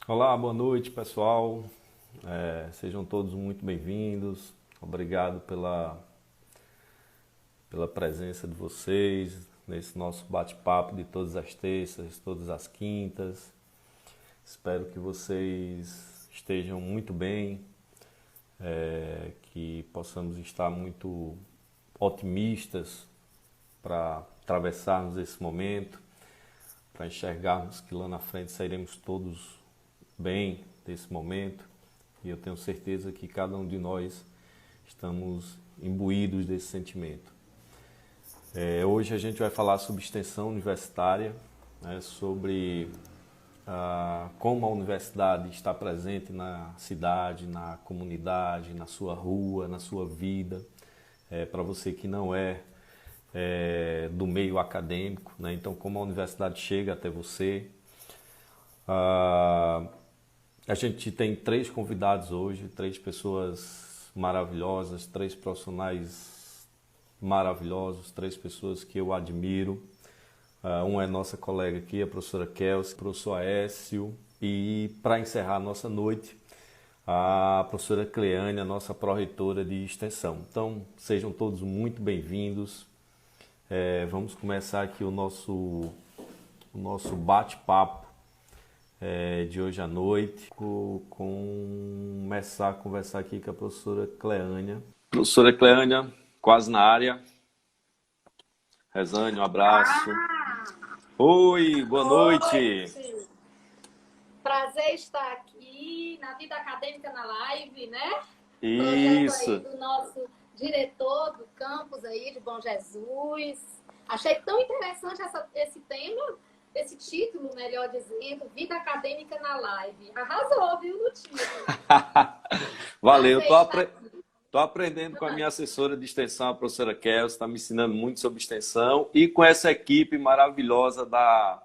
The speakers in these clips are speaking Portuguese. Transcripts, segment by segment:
Olá, boa noite, pessoal. Sejam todos muito bem-vindos. Obrigado pela presença de vocês nesse nosso bate-papo de todas as terças, todas as quintas. Espero que vocês estejam muito bem, que possamos estar muito otimistas para atravessarmos esse momento, para enxergarmos que lá na frente sairemos todos bem desse momento. E eu tenho certeza que cada um de nós estamos imbuídos desse sentimento. Hoje a gente vai falar sobre extensão universitária, né, sobre como a universidade está presente na cidade, na comunidade, na sua rua, na sua vida. Para você que não do meio acadêmico, né, então como a universidade chega até você. A gente tem três convidados hoje, três pessoas maravilhosas, três profissionais maravilhosos, três pessoas que eu admiro. Um é nossa colega aqui, a professora Kelsey, o professor Aécio, e para encerrar a nossa noite, a professora Cleane, a nossa pró-reitora de extensão. Então, sejam todos muito bem-vindos. Vamos começar aqui o nosso bate-papo de hoje à noite, começar a conversar aqui com a professora Cleânia. Professora Cleânia, quase na área. Rezane, um abraço. Oi, boa noite. Prazer estar aqui na Vida Acadêmica na Live, né? Isso. Projeto aí do nosso diretor do campus aí de Bom Jesus. Achei tão interessante esse tema, esse título, melhor dizendo, Vida Acadêmica na Live. Arrasou, viu, no título. Valeu, tô aprendendo com a minha assessora de extensão, a professora Kelsey, está me ensinando muito sobre extensão, e com essa equipe maravilhosa da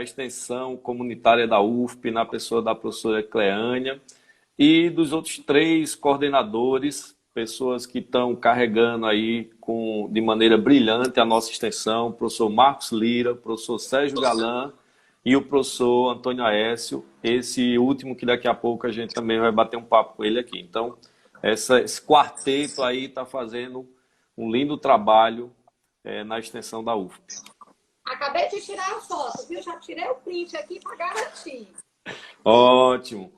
extensão comunitária da UFP, na pessoa da professora Cleânia, e dos outros três coordenadores, pessoas que estão carregando aí de maneira brilhante a nossa extensão, o professor Marcos Lira, o professor Sérgio Galan e o professor Antônio Aécio, esse último que daqui a pouco a gente também vai bater um papo com ele aqui. Então, esse quarteto aí está fazendo um lindo trabalho na extensão da UFP. Acabei de tirar a foto, viu? Já tirei o print aqui para garantir. Ótimo.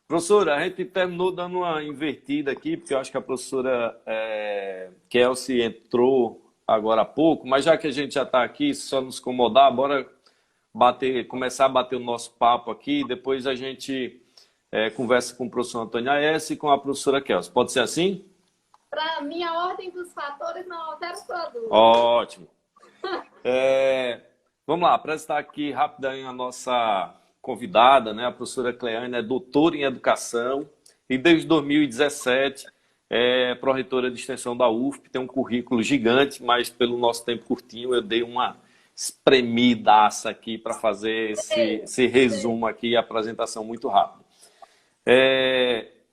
Professora, a gente terminou dando uma invertida aqui, porque eu acho que a professora Kelsey entrou agora há pouco, mas já que a gente já está aqui, só nos incomodar, bora começar a bater o nosso papo aqui, depois a gente conversa com o professor Antônio Aécio e com a professora Kelsey. Pode ser assim? Para mim, a ordem dos fatores não altera o produto. Ótimo. Vamos lá, apresentar aqui rapidamente a nossa convidada, né? A professora Cleane é doutora em educação e desde 2017 é pró-reitora de extensão da UFP, tem um currículo gigante, mas pelo nosso tempo curtinho eu dei uma espremidaça aqui para fazer esse resumo aqui e apresentação muito rápida.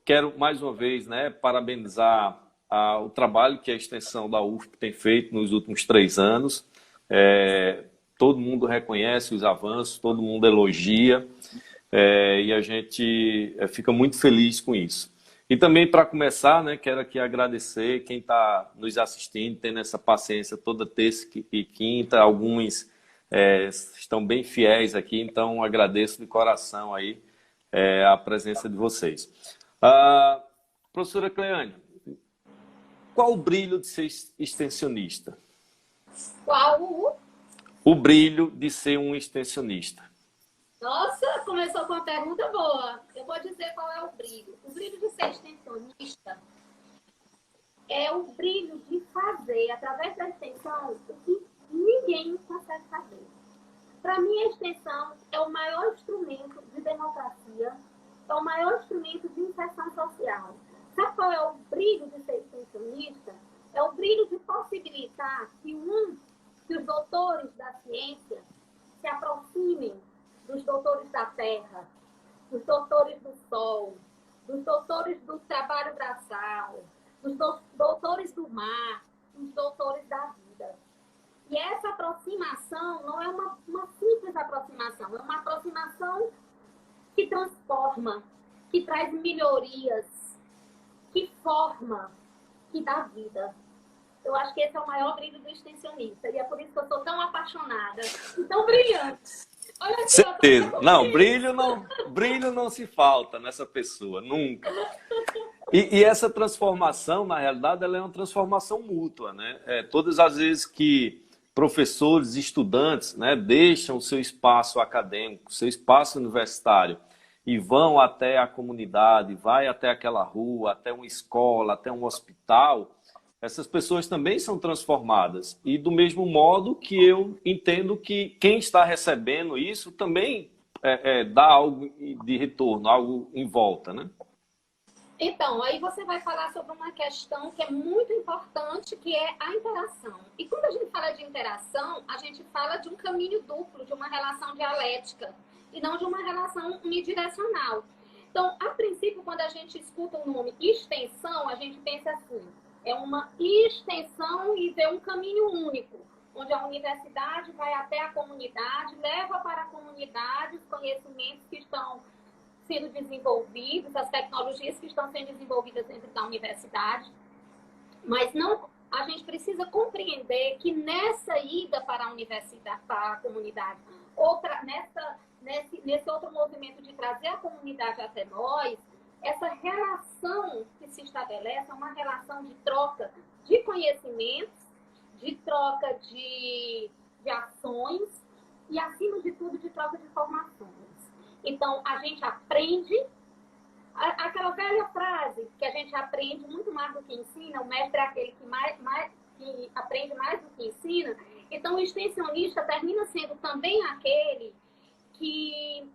Quero mais uma vez, né, parabenizar o trabalho que a extensão da UFP tem feito nos últimos 3 anos. Todo mundo reconhece os avanços, todo mundo elogia, e a gente fica muito feliz com isso. E também, para começar, né, quero aqui agradecer quem está nos assistindo, tendo essa paciência toda terça e quinta. Alguns estão bem fiéis aqui, então agradeço de coração aí a presença de vocês. Professora Cleane, qual o brilho de ser extensionista? Qual o brilho de ser um extensionista? Nossa, começou com uma pergunta boa. Eu vou dizer qual é o brilho. O brilho de ser extensionista é o brilho de fazer, através da extensão, o que ninguém consegue fazer. Para mim, a extensão é o maior instrumento de democracia, é o maior instrumento de inserção social. Sabe qual é o brilho de ser extensionista? É o brilho de possibilitar que os doutores da ciência se aproximem dos doutores da terra, dos doutores do sol, dos doutores do trabalho braçal, dos doutores do mar, dos doutores da vida. E essa aproximação não é uma simples aproximação, é uma aproximação que transforma, que traz melhorias, que forma, que dá vida. Eu acho que esse é o maior brilho do extensionista. E é por isso que eu sou tão apaixonada e tão brilhante. Olha aqui, eu Certeza. tô Não, brilho não se falta nessa pessoa, nunca. E essa transformação, na realidade, ela é uma transformação mútua, né? Todas as vezes que professores, estudantes, né, deixam o seu espaço acadêmico, seu espaço universitário e vão até a comunidade, vai até aquela rua, até uma escola, até um hospital, essas pessoas também são transformadas. E do mesmo modo que eu entendo que quem está recebendo isso também dá algo de retorno, algo em volta, né? Então, aí você vai falar sobre uma questão que é muito importante, que é a interação. E quando a gente fala de interação, a gente fala de um caminho duplo, de uma relação dialética, e não de uma relação unidirecional. Então, a princípio, quando a gente escuta o nome extensão, a gente pensa assim, é uma extensão e vê um caminho único, onde a universidade vai até a comunidade, leva para a comunidade os conhecimentos que estão sendo desenvolvidos, as tecnologias que estão sendo desenvolvidas dentro da universidade, mas não, a gente precisa compreender que nessa ida para a universidade, para a comunidade, nesse outro movimento de trazer a comunidade até nós, essa relação que se estabelece é uma relação de troca de conhecimentos, de troca de ações e, acima de tudo, de troca de informações. Então, a gente aprende, aquela velha frase que a gente aprende muito mais do que ensina, o mestre é aquele que aprende mais do que ensina. Então, o extensionista termina sendo também aquele que,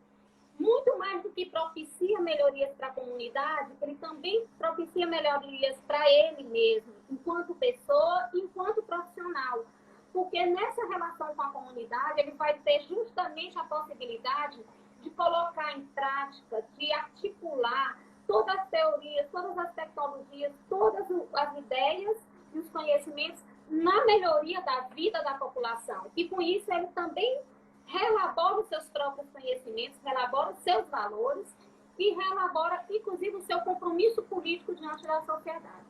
muito mais do que propicia melhorias para a comunidade, ele também propicia melhorias para ele mesmo, enquanto pessoa, enquanto profissional. Porque nessa relação com a comunidade, ele vai ter justamente a possibilidade de colocar em prática, de articular todas as teorias, todas as tecnologias, todas as ideias e os conhecimentos na melhoria da vida da população. E com isso ele também relabora os seus próprios conhecimentos, relabora os seus valores e relabora, inclusive, o seu compromisso político diante da sociedade.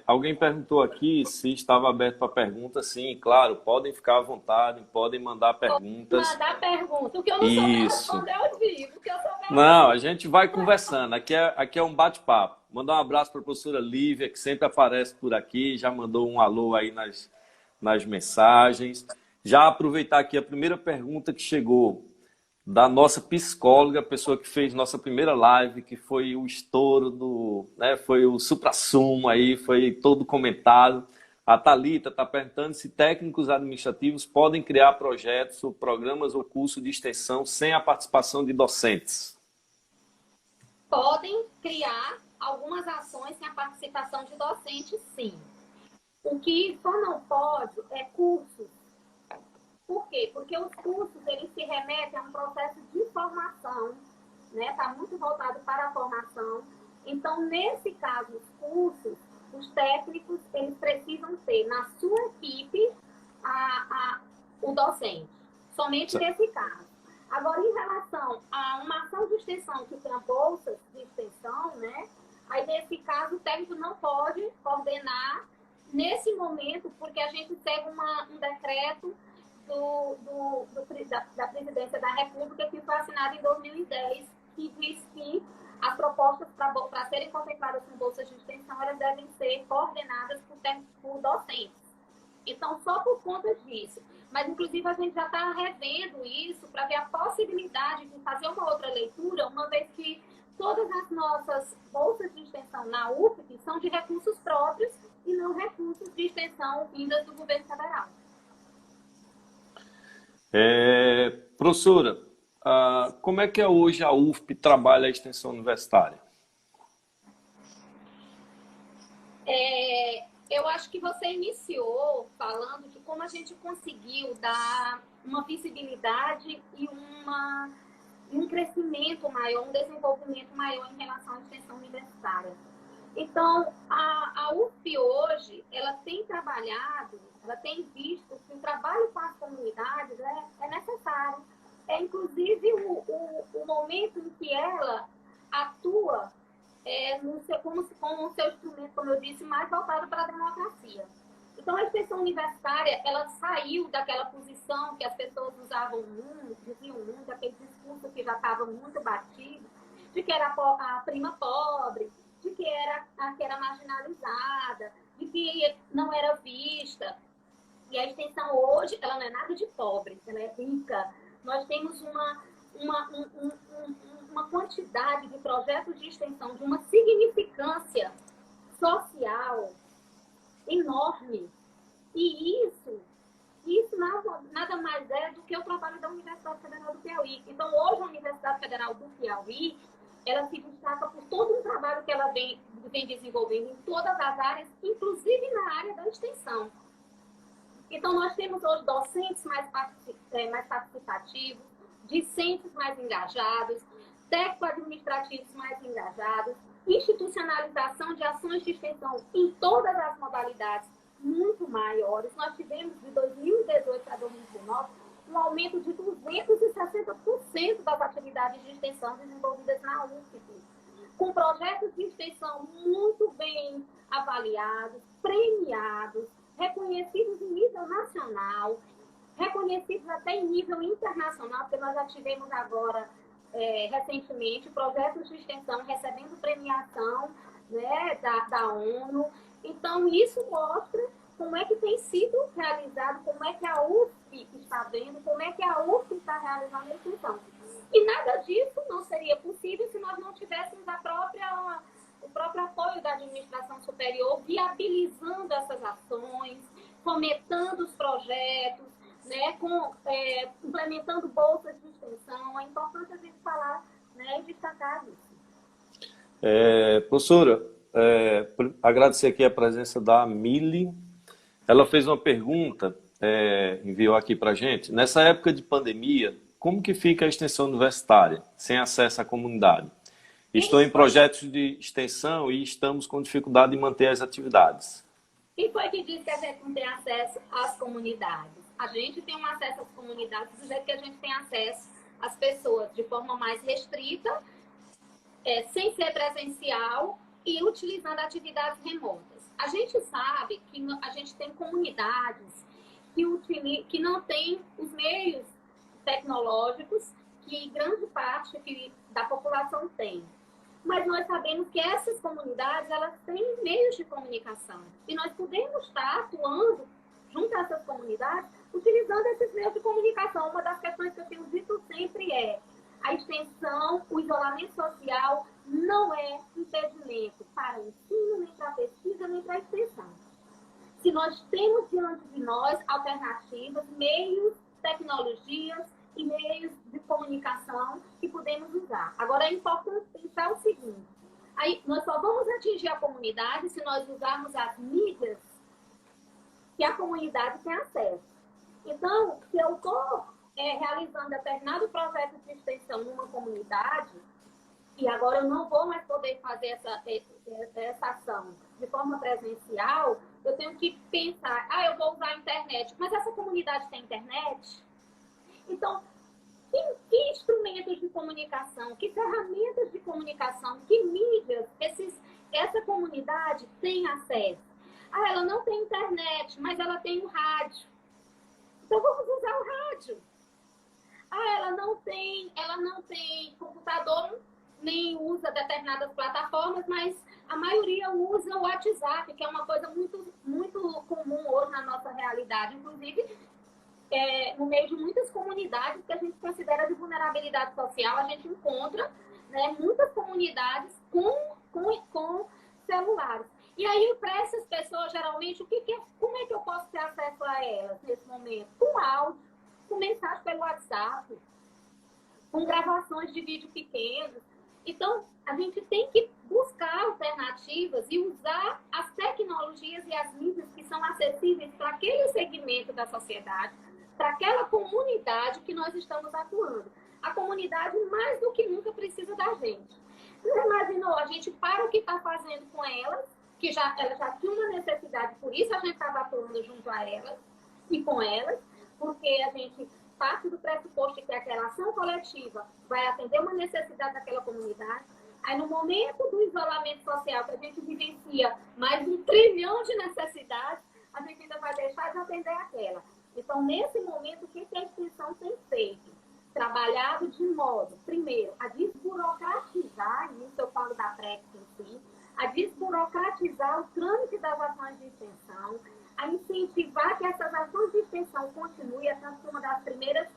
Alguém perguntou aqui se estava aberto para perguntas. Sim, claro, podem ficar à vontade, podem mandar perguntas. Mandar pergunta. O que eu não souber responder, eu digo. O que eu souber, não, a gente vai conversando. Aqui é um bate-papo. Mandar um abraço para a professora Lívia, que sempre aparece por aqui, já mandou um alô aí nas mensagens. Já aproveitar aqui a primeira pergunta que chegou da nossa psicóloga, a pessoa que fez nossa primeira live, que foi o estouro foi o suprassumo aí, foi todo comentado. A Thalita está perguntando se técnicos administrativos podem criar projetos ou programas ou cursos de extensão sem a participação de docentes. Podem criar algumas ações sem a participação de docentes, sim. O que só não pode é cursos. Por quê? Porque os cursos, eles se remetem a um processo de formação, né? Está muito voltado para a formação. Então, nesse caso, os cursos, os técnicos, eles precisam ter na sua equipe o docente. Somente nesse caso. Agora, em relação a uma ação de extensão que tenha bolsas de extensão, né? Aí, nesse caso, o técnico não pode coordenar nesse momento, porque a gente segue um decreto da Presidência da República, que foi assinado em 2010, que diz que as propostas para serem contempladas com bolsas de extensão, elas devem ser coordenadas por docentes. Então, só por conta disso. Mas, inclusive, a gente já está revendo isso para ver a possibilidade de fazer uma outra leitura, uma vez que todas as nossas bolsas de extensão na UFP são de recursos próprios e não recursos de extensão vindas do governo federal. Professora, como é que hoje a UFP trabalha a extensão universitária? Eu acho que você iniciou falando de como a gente conseguiu dar uma visibilidade e um crescimento maior, um desenvolvimento maior em relação à extensão universitária. Então, a UFP hoje, ela tem trabalhado, ela tem visto que o trabalho com as comunidades é necessário. é inclusive o momento em que ela atua como seu instrumento, como eu disse, mais voltado para a democracia. Então, a extensão universitária, ela saiu daquela posição que as pessoas usavam muito, diziam muito, aquele discurso que já estava muito batido, de que era a prima pobre, de que era a que era marginalizada, de que não era vista. E a extensão hoje, ela não é nada de pobre, ela é rica. Nós temos uma quantidade de projetos de extensão, de uma significância social enorme. E isso nada mais é do que o trabalho da Universidade Federal do Piauí. Então, hoje, a Universidade Federal do Piauí, ela se destaca por todo um trabalho que ela vem desenvolvendo em todas as áreas, inclusive na área da extensão. Então, nós temos hoje docentes mais participativos, discentes mais engajados, técnico-administrativos mais engajados, institucionalização de ações de extensão em todas as modalidades muito maiores. Nós tivemos, de 2018 a 2019, um aumento de 260% das atividades de extensão desenvolvidas na UFP, com projetos de extensão muito bem avaliados, premiados, reconhecidos em nível nacional, reconhecidos até em nível internacional, porque nós já tivemos agora, recentemente, projetos de extensão recebendo premiação, né, da ONU. Então, isso mostra como é que tem sido realizado, como é que a UFP está vendo, como é que a UFP está realizando a extensão. E nada disso não seria possível se nós não tivéssemos o próprio apoio da administração superior, viabilizando essas ações, fomentando os projetos, né, implementando bolsas de extensão. É importante a gente falar, né, e destacar isso. Professora, agradecer aqui a presença da Mili. Ela fez uma pergunta, enviou aqui para a gente. Nessa época de pandemia, como que fica a extensão universitária, sem acesso à comunidade? Estou em projetos de extensão e estamos com dificuldade em manter as atividades. Quem foi que disse que a gente não tem acesso às comunidades? A gente tem um acesso às comunidades do jeito que a gente tem acesso às pessoas, de forma mais restrita, sem ser presencial e utilizando atividades remotas. A gente sabe que a gente tem comunidades que não têm os meios tecnológicos que grande parte da população tem. Mas nós sabemos que essas comunidades, elas têm meios de comunicação. E nós podemos estar atuando junto a essas comunidades, utilizando esses meios de comunicação. Uma das questões que eu tenho dito sempre é: a extensão, o isolamento social não é impedimento para o ensino, nem para a pesquisa, nem para a extensão. Se nós temos diante de nós alternativas, meios, tecnologias e meios de comunicação que podemos usar. Agora, é importante pensar o seguinte: aí, nós só vamos atingir a comunidade se nós usarmos as mídias que a comunidade tem acesso. Então, se eu estou realizando determinado projeto de extensão numa comunidade, e agora eu não vou mais poder fazer essa ação de forma presencial, eu tenho que pensar: eu vou usar a internet, mas essa comunidade tem internet? Então, que instrumentos de comunicação, que ferramentas de comunicação, que mídias essa comunidade tem acesso? Ela não tem internet, mas ela tem o rádio. Então, vamos usar o rádio. Ela não tem computador, nem usa determinadas plataformas, mas a maioria usa o WhatsApp, que é uma coisa muito, muito comum hoje na nossa realidade. Inclusive, no meio de muitas comunidades que a gente considera de vulnerabilidade social, a gente encontra, né, muitas comunidades com celulares. E aí, para essas pessoas, geralmente, como é que eu posso ter acesso a elas nesse momento? Com áudio, com mensagem pelo WhatsApp, com gravações de vídeo pequenos. Então, a gente tem que buscar alternativas e usar as tecnologias e as mídias que são acessíveis para aquele segmento da sociedade, para aquela comunidade que nós estamos atuando. A comunidade, mais do que nunca, precisa da gente. Você imaginou? A gente para o que está fazendo com elas, que elas já tinham uma necessidade, por isso a gente estava atuando junto a elas e com elas, porque a gente parte do pressuposto de que aquela ação coletiva vai atender uma necessidade daquela comunidade. Aí, no momento do isolamento social, que a gente vivencia mais de 1 trilhão de necessidades, a gente ainda vai deixar de atender aquela. Então, nesse momento, o que a extensão tem feito? Trabalhado de modo, primeiro, a desburocratizar, e isso eu falo da PREX em si, a desburocratizar o trâmite das ações de extensão, a incentivar que essas ações de extensão continuem. Essa foi uma das primeiras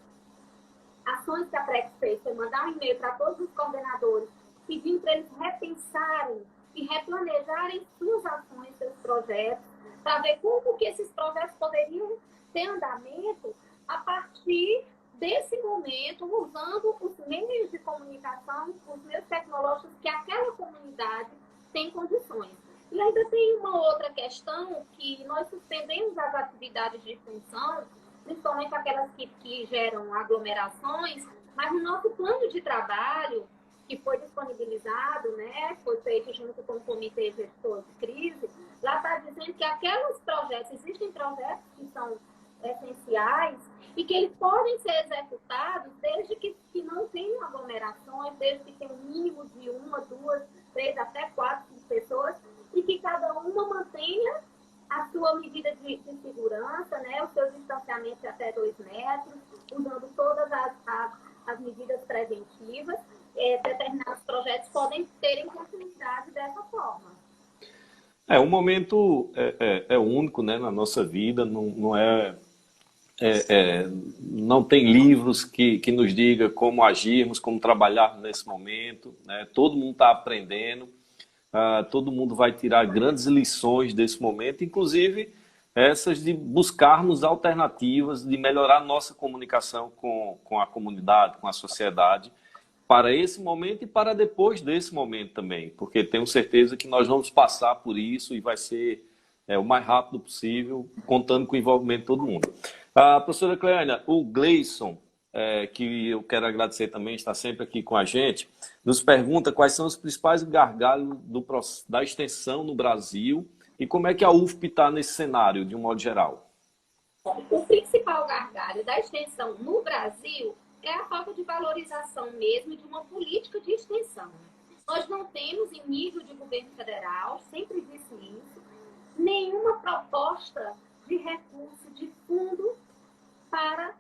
ações que a PREX fez, foi mandar um e-mail para todos os coordenadores, pedindo para eles repensarem e replanejarem suas ações, seus projetos, para ver como que esses projetos poderiam ter andamento a partir desse momento, usando os meios de comunicação, os meios tecnológicos que aquela comunidade tem condições. E ainda tem uma outra questão, que nós suspendemos as atividades de extensão, principalmente aquelas que geram aglomerações, mas no nosso plano de trabalho, que foi disponibilizado, né, foi feito junto com o Comitê Gestor de Crise, lá está dizendo que aqueles projetos, existem projetos que são essenciais e que eles podem ser executados desde que não tenham aglomerações, desde que tenham um mínimo de 1, 2, 3, até 4 pessoas, e que cada uma mantenha a sua medida de segurança, né, os seus distanciamentos de até 2 metros, usando todas as medidas preventivas. Determinados projetos podem terem continuidade dessa forma. Um momento único, né, na nossa vida, não tem livros que nos diga como agirmos, como trabalharmos nesse momento, né? Todo mundo está aprendendo, todo mundo vai tirar grandes lições desse momento, inclusive essas de buscarmos alternativas, de melhorar nossa comunicação com a comunidade, com a sociedade, para esse momento e para depois desse momento também, porque tenho certeza que nós vamos passar por isso e vai ser o mais rápido possível, contando com o envolvimento de todo mundo. Professora Cleânia, o Gleison, que eu quero agradecer também, está sempre aqui com a gente, nos pergunta quais são os principais gargalos da extensão no Brasil e como é que a UFP está nesse cenário, de um modo geral. O principal gargalo da extensão no Brasil é a falta de valorização mesmo de uma política de extensão. Nós não temos, em nível de governo federal, sempre disse isso, nenhuma proposta de recurso de fundo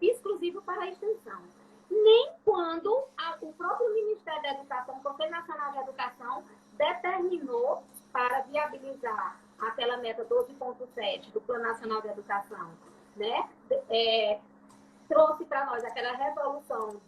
exclusivo para a extensão. Nem quando o próprio Ministério da Educação, o Conselho Nacional de Educação, determinou para viabilizar aquela meta 12.7 do Plano Nacional de Educação, né? Trouxe para nós aquela resolução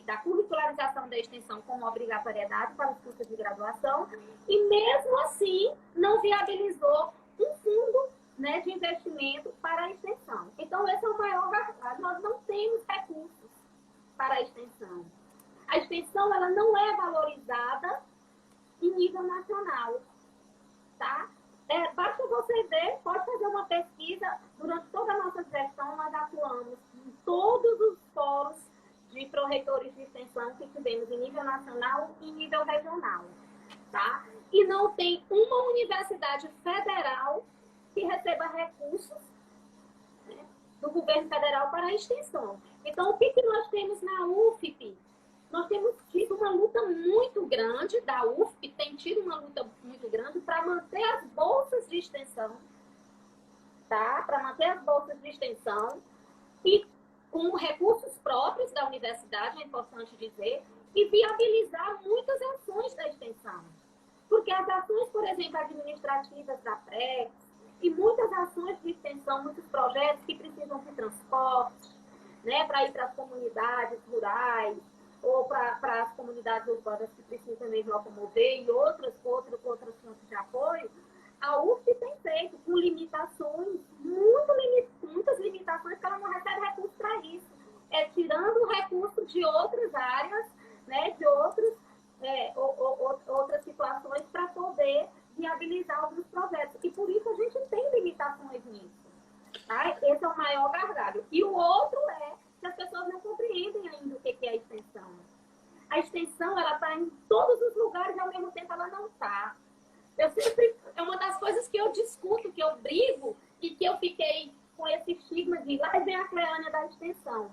da curricularização da extensão como obrigatoriedade para os cursos de graduação e, mesmo assim, não viabilizou um fundo, né, de investimento para a extensão. Então, esse é o maior gargalo. Nós não temos recursos para a extensão. A extensão ela não é valorizada em nível nacional. Tá? Basta você ver, pode fazer uma pesquisa, durante toda a nossa gestão, nós atuamos em todos os fóruns de pró-reitores de extensão que tivemos em nível nacional e em nível regional. Tá? E não tem uma universidade federal que receba recursos, né, do governo federal para a extensão. Então, o que nós temos na UFP? Nós temos tido uma luta muito grande, da UFP tem tido uma luta muito grande para manter as bolsas de extensão, tá? Para manter as bolsas de extensão e com recursos próprios da universidade, é importante dizer, e viabilizar muitas ações da extensão. Porque as ações, por exemplo, administrativas da PREX e muitas ações de extensão, muitos projetos que precisam de transporte, né, para ir para as comunidades rurais, ou para as comunidades urbanas que precisam também locomover e outras fontes de apoio, a UFP tem feito com limitações, muitas limitações, que ela não recebe recursos para isso. Tirando o recurso de outras áreas, né, de outras situações para poder viabilizar alguns projetos. E por isso a gente tem limitações nisso. Tá? Esse é o maior gargalo. E o outro é que as pessoas não compreendem ainda o que é a extensão. A extensão, ela está em todos os lugares e, ao mesmo tempo, ela não está. É uma das coisas que eu discuto, que eu brigo e que eu fiquei com esse estigma de lá vem a Cleânia da extensão.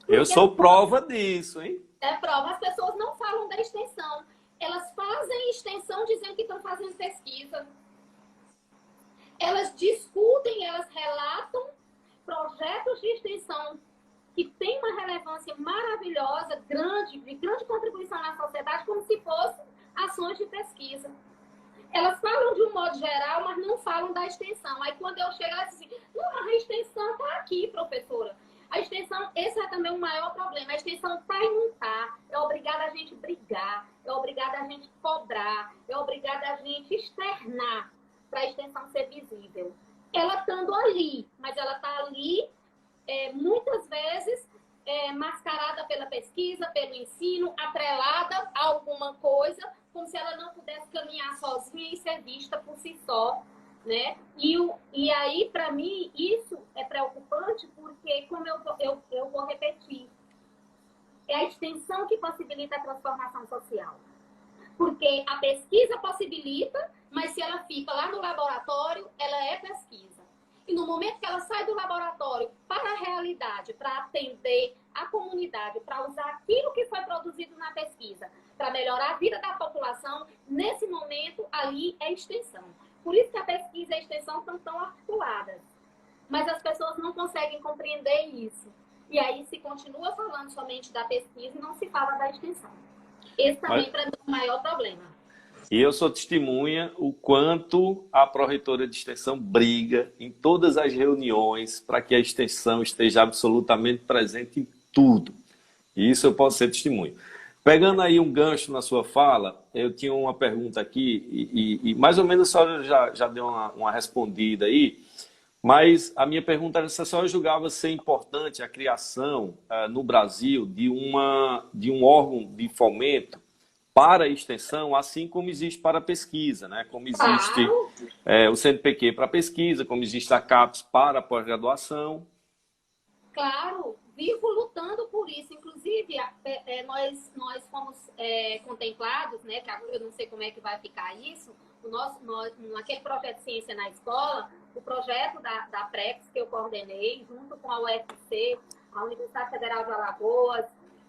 Eu sou prova disso, hein? É prova. As pessoas não falam da extensão. Elas fazem extensão dizendo que estão fazendo pesquisa. Elas discutem, elas relatam projetos de extensão que têm uma relevância maravilhosa, grande, de grande contribuição na sociedade, como se fossem ações de pesquisa. Elas falam de um modo geral, mas não falam da extensão. Aí quando eu chego, elas dizem, não, a extensão está aqui, professora. A extensão, esse é também o maior problema. A extensão está e não está. É obrigada a gente brigar, é obrigada a gente cobrar, é obrigada a gente externar para a extensão ser visível. Ela estando ali, mas ela está ali, muitas vezes, mascarada pela pesquisa, pelo ensino, atrelada a alguma coisa, como se ela não pudesse caminhar sozinha e ser vista por si só, né? E aí, para mim, isso é preocupante porque, como eu vou repetir, é a extensão que possibilita a transformação social. Porque a pesquisa possibilita, mas se ela fica lá no laboratório, ela é pesquisa. E no momento que ela sai do laboratório para a realidade, para atender a comunidade, para usar aquilo que foi produzido na pesquisa, para melhorar a vida da população, nesse momento, ali é extensão. Por isso que a pesquisa e a extensão estão tão articuladas. Mas as pessoas não conseguem compreender isso. E aí se continua falando somente da pesquisa e não se fala da extensão. Esse também, para mim, é o maior problema. E eu sou testemunha o quanto a pró-reitora de extensão briga em todas as reuniões para que a extensão esteja absolutamente presente em tudo. E isso eu posso ser testemunha. Pegando aí um gancho na sua fala, eu tinha uma pergunta aqui e mais ou menos a senhora já deu uma respondida aí, mas a minha pergunta era se a senhora julgava ser importante a criação no Brasil de um órgão de fomento para a extensão, assim como existe para a pesquisa, né? Como existe o CNPq para pesquisa, como existe a CAPES para a pós-graduação. Claro, vivo lutando por isso. Inclusive, nós fomos contemplados, né? Que agora eu não sei como é que vai ficar isso, naquele projeto Ciência na Escola, o projeto da PREX, que eu coordenei, junto com a UFC, a Universidade Federal de Alagoas,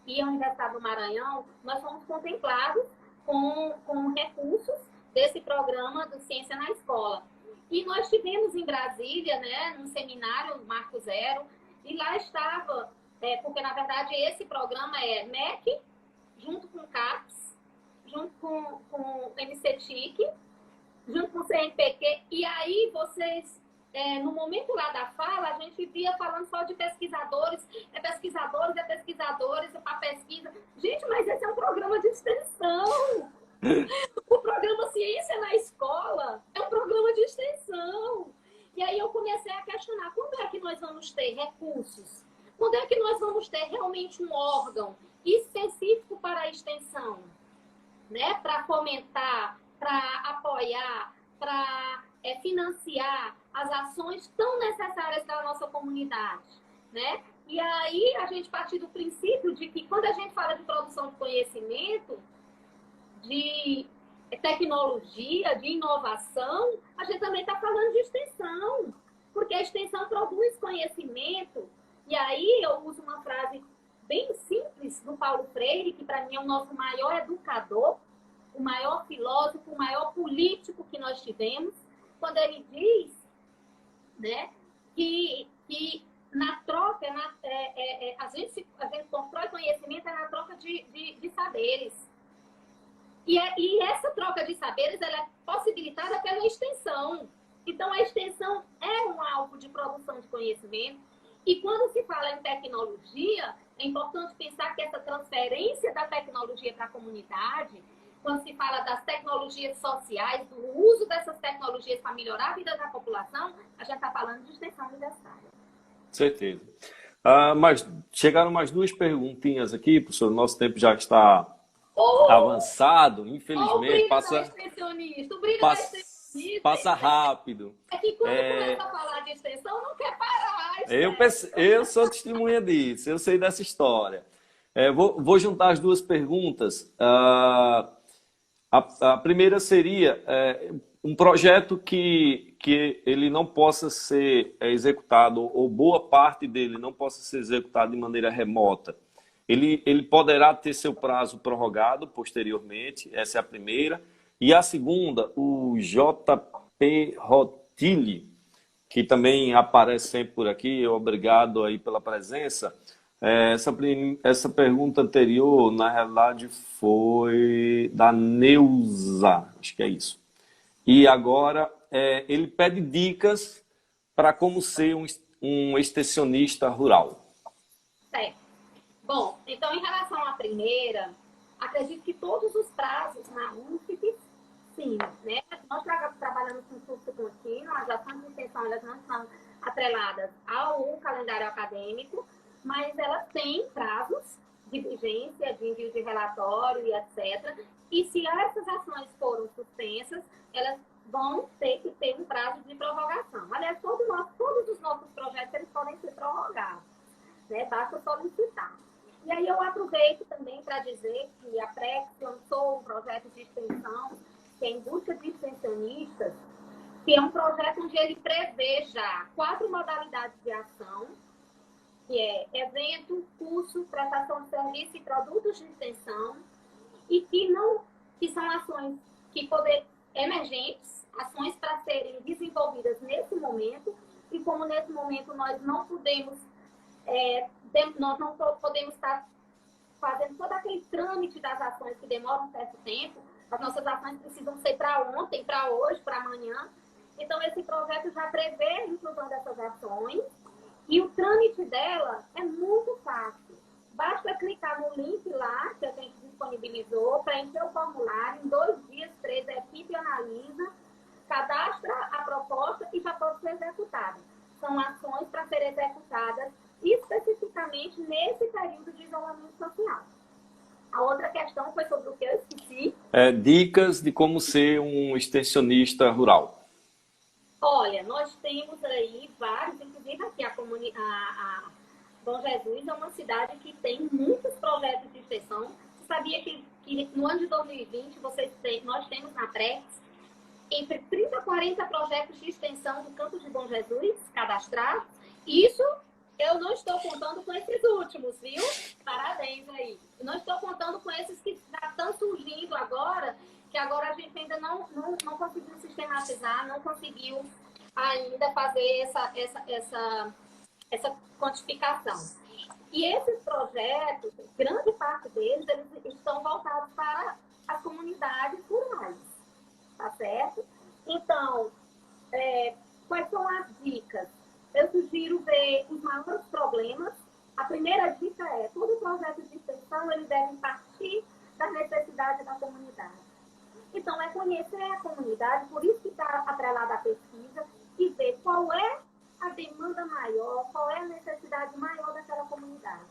e a Universidade do Maranhão, nós fomos contemplados com recursos desse programa do Ciência na Escola. E nós tivemos em Brasília, né, num seminário Marco Zero, e lá estava, porque na verdade esse programa é MEC, junto com o CAPES, junto com o MCTIC, junto com o CNPq, e aí vocês... no momento lá da fala, a gente via falando só de pesquisadores, pesquisadores, para pesquisa. Gente, mas esse é um programa de extensão. O programa Ciência na Escola é um programa de extensão. E aí eu comecei a questionar, quando é que nós vamos ter recursos? Quando é que nós vamos ter realmente um órgão específico para a extensão? Né? Para fomentar, para apoiar, para financiar as ações tão necessárias da nossa comunidade, né? E aí a gente partir do princípio de que quando a gente fala de produção de conhecimento, de tecnologia, de inovação, a gente também está falando de extensão, porque a extensão produz conhecimento. E aí eu uso uma frase bem simples do Paulo Freire, que para mim é o nosso maior educador, o maior filósofo, o maior político que nós tivemos, quando ele diz, né, que na troca, a gente constrói conhecimento na troca de saberes. E essa troca de saberes ela é possibilitada pela extensão. Então, a extensão é um alvo de produção de conhecimento. E quando se fala em tecnologia, é importante pensar que essa transferência da tecnologia para a comunidade, quando se fala das tecnologias sociais, do uso dessas tecnologias para melhorar a vida da população, a gente está falando de extensão universitária. Certeza. Mas chegaram mais duas perguntinhas aqui, professor. O nosso tempo já está avançado, infelizmente. Passa rápido. É que quando começa a falar de extensão, não quer parar. Eu sou testemunha disso, eu sei dessa história. Vou juntar as duas perguntas. A primeira seria um projeto que ele não possa ser executado, ou boa parte dele não possa ser executado de maneira remota, ele poderá ter seu prazo prorrogado posteriormente, essa é a primeira. E a segunda, o JP Rotili, que também aparece sempre por aqui, obrigado aí pela presença. Essa pergunta anterior, na realidade, foi da Neuza, acho que é isso. E agora ele pede dicas para como ser um extensionista rural. Certo. Bom, então em relação à primeira, acredito que todos os prazos na UFSC, sim, né? Nós trabalhamos com curso contínuo, as ações de extensão elas não são atreladas ao calendário acadêmico, mas elas têm prazos de vigência, de envio de relatório e etc. E se essas ações foram suspensas, elas vão ter que ter um prazo de prorrogação. Aliás, todos os nossos projetos eles podem ser prorrogados, né? Basta solicitar. E aí eu aproveito também para dizer que a PREX lançou um projeto de extensão, que é em busca de extensionistas, que é um projeto onde ele prevê já 4 modalidades de ação, que é evento, curso, prestação de serviço e produtos de extensão, e que são ações emergentes, ações para serem desenvolvidas nesse momento, e como nesse momento nós não podemos estar fazendo todo aquele trâmite das ações que demoram um certo tempo, as nossas ações precisam ser para ontem, para hoje, para amanhã. Então, esse projeto já prevê a inclusão dessas ações e o trâmite dela é muito fácil. Basta clicar no link lá que a gente disponibilizou, preencher o formulário, em 2 dias, 3, a equipe analisa, cadastra a proposta e já pode ser executada. São ações para serem executadas especificamente nesse período de isolamento social. A outra questão foi sobre o que eu esqueci. Dicas de como ser um extensionista rural. Olha, nós temos aí vários, inclusive aqui a Bom Jesus é uma cidade que tem muitos projetos de extensão. Você sabia que no ano de 2020 nós temos na PREX entre 30 a 40 projetos de extensão do Campo de Bom Jesus cadastrados? Isso eu não estou contando com esses últimos, viu? Parabéns aí. Eu não estou contando com esses que já estão surgindo agora, que agora a gente ainda não conseguiu sistematizar, não conseguiu ainda fazer essa quantificação. E esses projetos, grande parte deles, eles estão voltados para as comunidades rurais, tá certo? Então, quais são as dicas? Eu sugiro ver os maiores problemas. A primeira dica é, todo projeto de extensão ele deve partir das necessidades da comunidade. Então, é conhecer a comunidade, por isso que está atrelada à pesquisa, e ver qual é a demanda maior, qual é a necessidade maior daquela comunidade.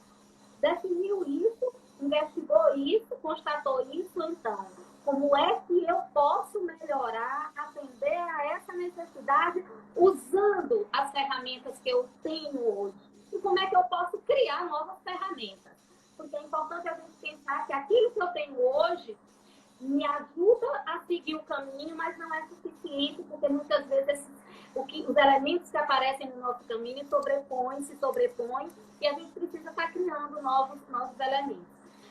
Definiu isso, investigou isso, constatou isso, então, como é que eu posso melhorar, atender a essa necessidade usando as ferramentas que eu tenho hoje? E como é que eu posso criar novas ferramentas? Porque é importante a gente pensar que aquilo que eu tenho hoje me ajuda a seguir o caminho, mas não é suficiente, porque muitas vezes os elementos que aparecem no nosso caminho se sobrepõem, e a gente precisa estar criando novos elementos.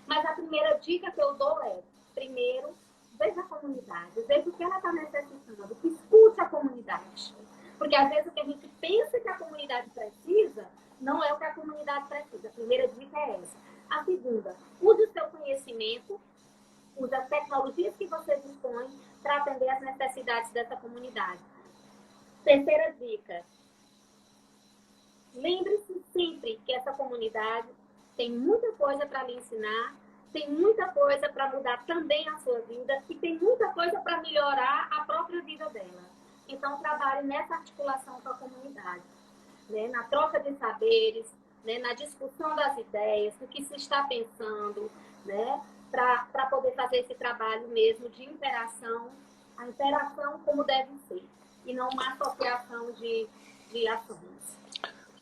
Mas a primeira dica que eu dou é, primeiro, veja a comunidade, veja o que ela está necessitando, escute a comunidade. Porque às vezes o que a gente pensa que a comunidade precisa, não é o que a comunidade precisa. A primeira dica é essa. A segunda, use o seu conhecimento, use as tecnologias que você dispõe para atender às necessidades dessa comunidade. Terceira dica, lembre-se sempre que essa comunidade tem muita coisa para lhe ensinar, tem muita coisa para mudar também a sua vida e tem muita coisa para melhorar a própria vida dela. Então, trabalhe nessa articulação com a comunidade, né? Na troca de saberes, né? Na discussão das ideias, do que se está pensando, né? Para poder fazer esse trabalho mesmo de interação, a interação como deve ser, e não uma associação de ações.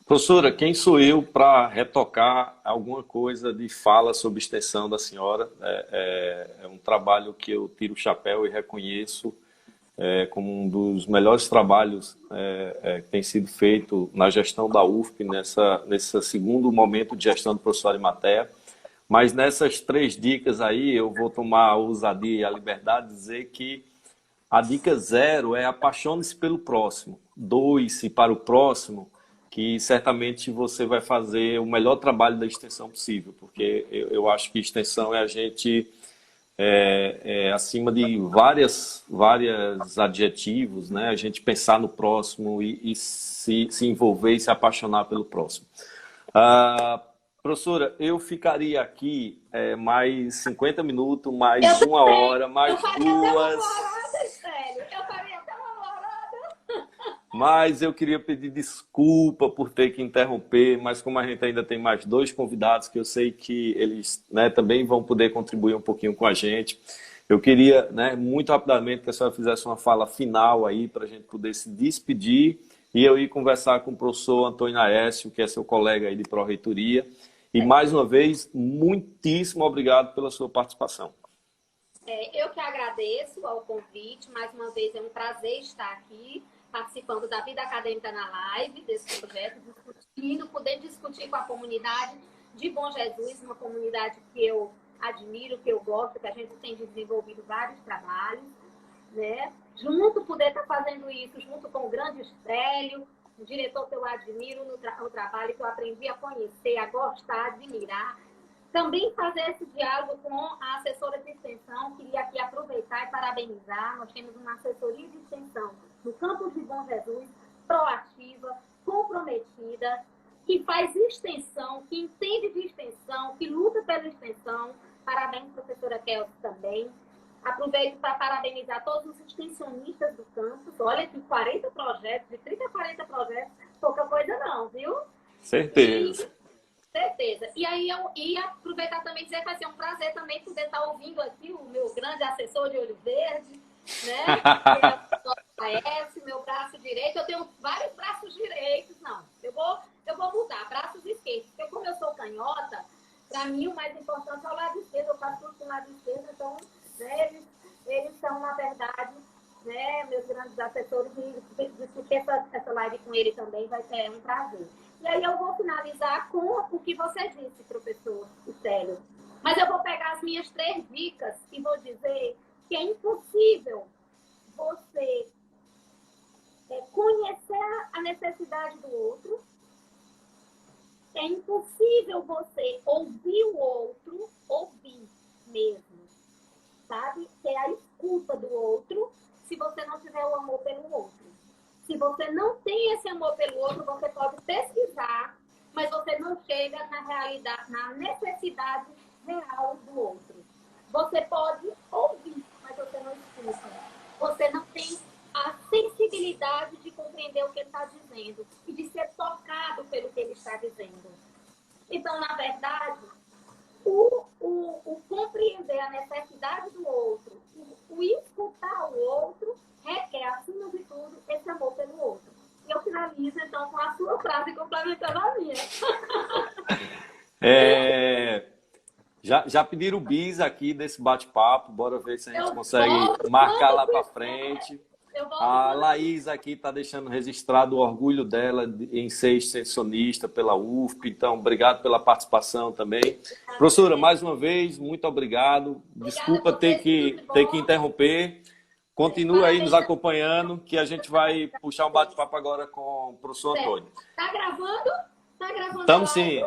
Professora, quem sou eu para retocar alguma coisa de fala sobre extensão da senhora? É um trabalho que eu tiro o chapéu e reconheço como um dos melhores trabalhos que tem sido feito na gestão da UFP, nesse segundo momento de gestão do professor Arimatea. Mas nessas 3 dicas aí, eu vou tomar a ousadia e a liberdade de dizer que a dica 0 é apaixone-se pelo próximo, doe-se para o próximo, que certamente você vai fazer o melhor trabalho da extensão possível, porque eu acho que extensão é a gente, acima de vários adjetivos, né? A gente pensar no próximo e se envolver e se apaixonar pelo próximo. Professora, eu ficaria aqui mais 50 minutos, mais 1 hora, mais 2. Eu faria até uma morada. Mas eu queria pedir desculpa por ter que interromper, mas como a gente ainda tem mais 2 convidados, que eu sei que eles, né, também vão poder contribuir um pouquinho com a gente, eu queria, né, muito rapidamente que a senhora fizesse uma fala final aí para a gente poder se despedir e eu ir conversar com o professor Antônio Aécio, que é seu colega aí de pró-reitoria. E mais uma vez, muitíssimo obrigado pela sua participação. Eu que agradeço ao convite. Mais uma vez, é um prazer estar aqui, participando da vida acadêmica na live, desse projeto, poder discutir com a comunidade de Bom Jesus, uma comunidade que eu admiro, que eu gosto, que a gente tem desenvolvido vários trabalhos, né? Poder estar fazendo isso junto com o grande Estélio, um diretor que eu admiro no trabalho, que eu aprendi a conhecer, a gostar, a admirar. Também fazer esse diálogo com a assessora de extensão. Queria aqui aproveitar e parabenizar. Nós temos uma assessoria de extensão no campus de Bom Jesus, proativa, comprometida, que faz extensão, que entende de extensão, que luta pela extensão. Parabéns, professora Kelsi, também. Aproveito para parabenizar todos os extensionistas do campus. Olha que 40 projetos, de 30 a 40 projetos, pouca coisa não, viu? Certeza. Certeza. E aí eu ia aproveitar também e dizer que vai ser um prazer também poder estar ouvindo aqui o meu grande assessor de Olho Verde, né? Meu braço direito. Eu tenho vários braços direitos, não. Eu vou mudar, braços esquerdos. Porque como eu sou canhota, para mim o mais importante é o lado esquerdo. Eu faço tudo com o lado esquerdo, então, né, eles são, na verdade, né, meus grandes assessores, e discutir essa live com ele também vai ser um prazer. E aí eu vou finalizar com o que você disse, professor Estélio. Mas eu vou pegar as minhas 3 dicas e vou dizer que é impossível você conhecer a necessidade do outro, é impossível você ouvir o outro, ouvir mesmo, sabe? Ter a escuta do outro, se você não tiver o amor pelo outro. Se você não tem esse amor pelo outro, você pode pesquisar, mas você não chega na realidade, na necessidade real do outro. Você pode ouvir, mas você não escuta. Você não tem a sensibilidade de compreender o que ele está dizendo e de ser tocado pelo que ele está dizendo. Então, na verdade, o compreender a necessidade do outro, o escutar o outro, requer, acima de tudo, esse amor pelo outro. E eu finalizo, então, com a sua frase complementando a minha. Já pediram o bis aqui desse bate-papo, bora ver se a gente consegue marcar lá para frente. A Laís aqui está deixando registrado o orgulho dela em ser extensionista pela UFP, então obrigado pela participação também. Professora, mais uma vez, muito obrigado. Desculpa ter que interromper. Continue aí nos acompanhando, que a gente vai puxar um bate-papo agora com o professor Antônio. Tá gravando? Tá gravando?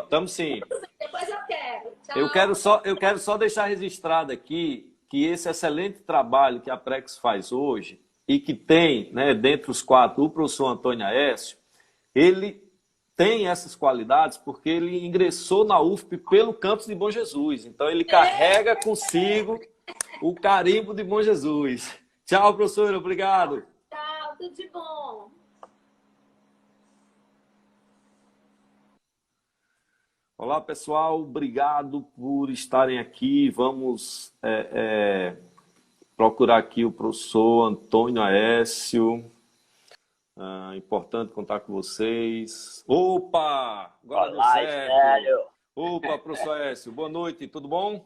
Estamos sim. Depois eu quero. Tchau. Eu quero só deixar registrado aqui que esse excelente trabalho que a Prex faz hoje e que tem, né, dentre os 4, o professor Antônio Aécio, ele tem essas qualidades porque ele ingressou na UFP pelo campus de Bom Jesus. Então, ele carrega consigo o carimbo de Bom Jesus. Tchau, professora. Obrigado. Tchau, tudo de bom. Olá, pessoal. Obrigado por estarem aqui. Vamos procurar aqui o professor Antônio Aécio. Importante contar com vocês. Opa! Agora deu certo. Estélio. Opa, professor Aécio. Boa noite. Tudo bom?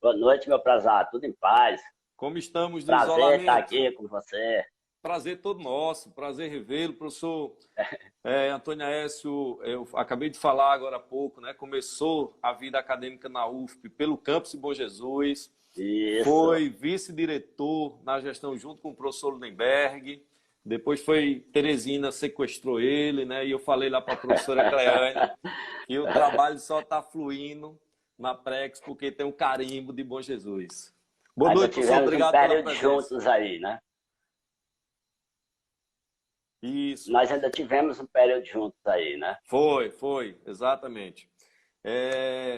Boa noite, meu prezado. Tudo em paz. Como estamos no Prazer isolamento? estar aqui com você. prazer todo nosso, prazer revê-lo, professor Antônio Aécio. Eu acabei de falar agora há pouco, né? Começou a vida acadêmica na UFP pelo campus de Bom Jesus, Isso. foi vice-diretor na gestão junto com o professor Lindenberg, depois foi Teresina sequestrou ele, né? E eu falei lá para a professora Cleane que o trabalho só está fluindo na Prex porque tem um carimbo de Bom Jesus. Boa Ainda noite, professor. tivemos um Obrigado pela período presença. juntos aí, né? Isso. Nós ainda tivemos um período juntos aí, né? Foi, exatamente.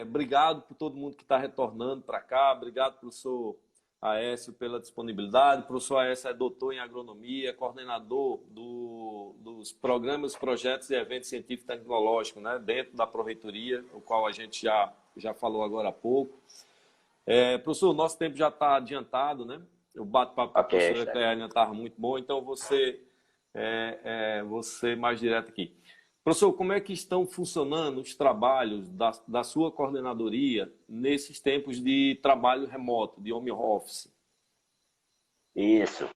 Obrigado por todo mundo que está retornando para cá. Obrigado, professor Aécio, pela disponibilidade. O professor Aécio é doutor em agronomia, coordenador dos programas, projetos e eventos científicos e tecnológicos, né, dentro da Pró-Reitoria, o qual a gente já falou agora há pouco. Professor, o nosso tempo já está adiantado, né? O bate-papo com a Ok, professora Esther. Cleane estava muito bom, então você mais direto aqui. Professor, como é que estão funcionando os trabalhos da sua coordenadoria nesses tempos de trabalho remoto, de home office? Isso.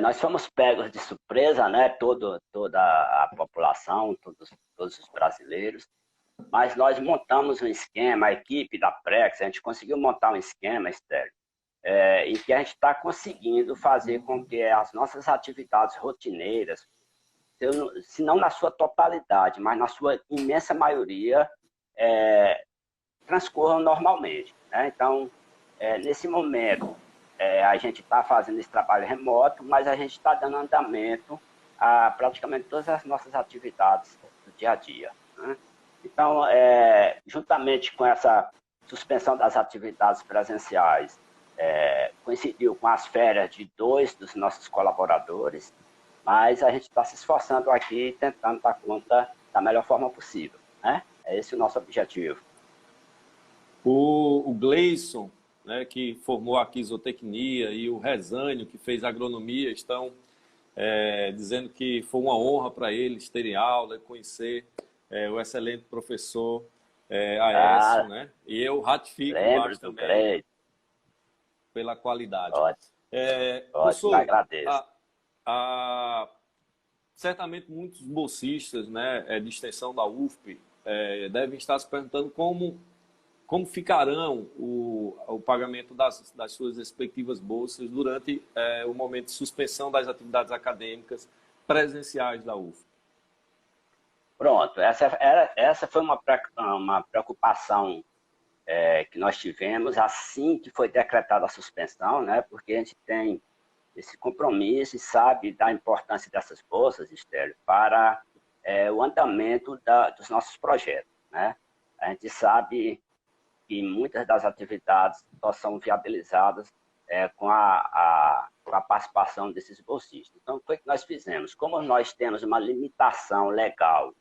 Nós fomos pegos de surpresa, né? Toda a população, todos os brasileiros. Mas nós montamos um esquema, a equipe da Prex, a gente conseguiu montar um esquema, Estéreo, em que a gente está conseguindo fazer com que as nossas atividades rotineiras, se não na sua totalidade, mas na sua imensa maioria, transcorram normalmente, né? Então, nesse momento, a gente está fazendo esse trabalho remoto, mas a gente está dando andamento a praticamente todas as nossas atividades do dia a dia, né? Então, juntamente com essa suspensão das atividades presenciais, coincidiu com as férias de 2 dos nossos colaboradores, mas a gente está se esforçando aqui, tentando dar conta da melhor forma possível, né? É esse o nosso objetivo. O Gleison, né, que formou aqui zootecnia, e o Rezânio, que fez agronomia, estão dizendo que foi uma honra para eles terem aula e conhecer o excelente professor Aécio, né? E eu ratifico Lembro embaixo do também Grey. pela qualidade. Ótimo, ótimo, Professor, agradeço. a, certamente muitos bolsistas, né, de extensão da UFP devem estar se perguntando como ficarão o pagamento das suas respectivas bolsas durante o momento de suspensão das atividades acadêmicas presenciais da UFP. Pronto, essa foi uma preocupação que nós tivemos assim que foi decretada a suspensão, né? Porque a gente tem esse compromisso e sabe da importância dessas bolsas, Estélio, para o andamento dos nossos projetos, né? A gente sabe que muitas das atividades só são viabilizadas com a participação desses bolsistas. Então, o que nós fizemos? Como nós temos uma limitação legal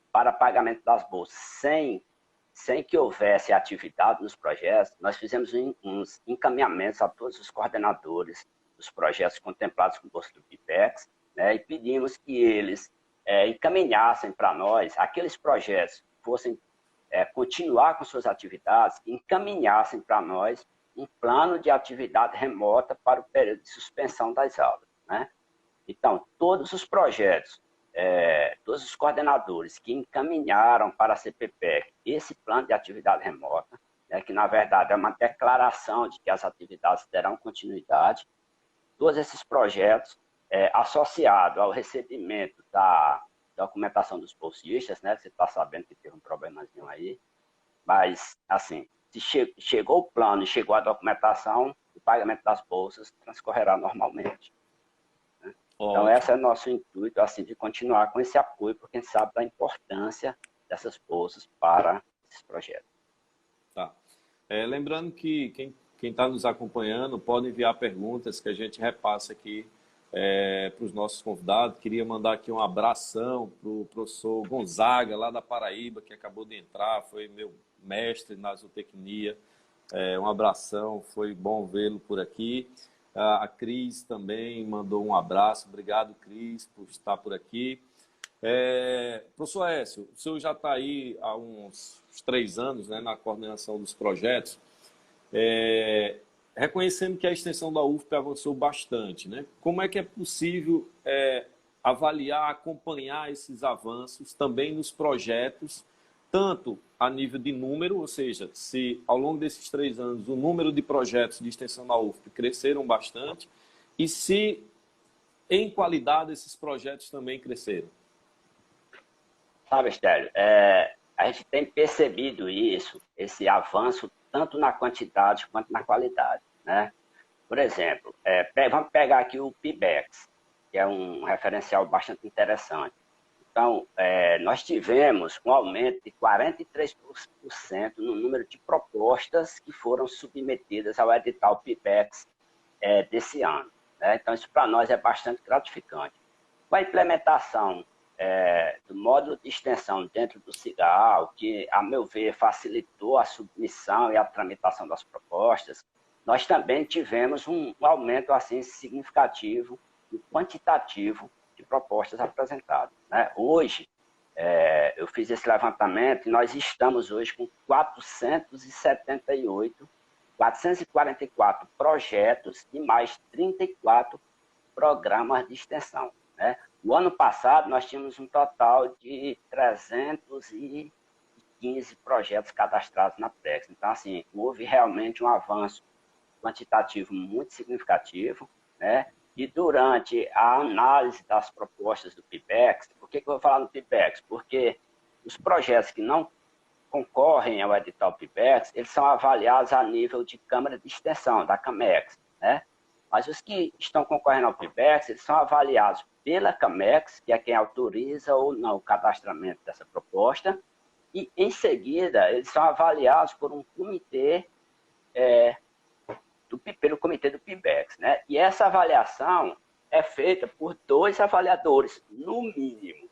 para pagamento das bolsas sem que houvesse atividade nos projetos, nós fizemos uns encaminhamentos a todos os coordenadores dos projetos contemplados com o bolsa do BIPEX, né, e pedimos que eles encaminhassem para nós aqueles projetos que fossem continuar com suas atividades, encaminhassem para nós um plano de atividade remota para o período de suspensão das aulas, né? Então, todos os projetos, todos os coordenadores que encaminharam para a CPPEC esse plano de atividade remota, né, que na verdade é uma declaração de que as atividades terão continuidade, todos esses projetos associados ao recebimento da documentação dos bolsistas, né? Você está sabendo que teve um problemazinho aí, mas, assim, se chegou o plano e chegou a documentação, o pagamento das bolsas transcorrerá normalmente. Né? Então, esse é o nosso intuito, assim, de continuar com esse apoio, porque a gente sabe da importância dessas bolsas para esses projetos. Tá. Lembrando que quem está nos acompanhando pode enviar perguntas que a gente repassa aqui para os nossos convidados. Queria mandar aqui um abração para o professor Gonzaga, lá da Paraíba, que acabou de entrar, foi meu mestre na zootecnia. Um abração, foi bom vê-lo por aqui. A Cris também mandou um abraço. Obrigado, Cris, por estar por aqui. Professor Aécio, o senhor já está aí há uns 3 anos, né, na coordenação dos projetos. reconhecendo que a extensão da UFP avançou bastante, né? Como é que é possível avaliar, acompanhar esses avanços também nos projetos, tanto a nível de número, ou seja, se ao longo desses 3 anos o número de projetos de extensão da UFP cresceram bastante, e se em qualidade esses projetos também cresceram? Sabe, Estélio, a gente tem percebido isso, esse avanço, tanto na quantidade quanto na qualidade, né? Por exemplo, vamos pegar aqui o PIBEX, que é um referencial bastante interessante. Então, nós tivemos um aumento de 43% no número de propostas que foram submetidas ao edital PIBEX desse ano, né? Então, isso para nós é bastante gratificante. Com a implementação do módulo de extensão dentro do CIGAL, que, a meu ver, facilitou a submissão e a tramitação das propostas, nós também tivemos um aumento assim significativo e quantitativo de propostas apresentadas, né? Hoje, eu fiz esse levantamento e nós estamos hoje com 444 projetos e mais 34 programas de extensão, né? No ano passado, nós tínhamos um total de 315 projetos cadastrados na PREX. Então, assim, houve realmente um avanço quantitativo muito significativo, né? E durante a análise das propostas do PIBEX, por que eu vou falar no PIBEX? Porque os projetos que não concorrem ao edital PIBEX, eles são avaliados a nível de Câmara de Extensão, da CAMEX, né? Mas os que estão concorrendo ao PIBEX, eles são avaliados pela CAMEX, que é quem autoriza ou não o cadastramento dessa proposta, e, em seguida, eles são avaliados por um comitê, pelo comitê do PIBEX, né? E essa avaliação é feita por 2 avaliadores, no mínimo.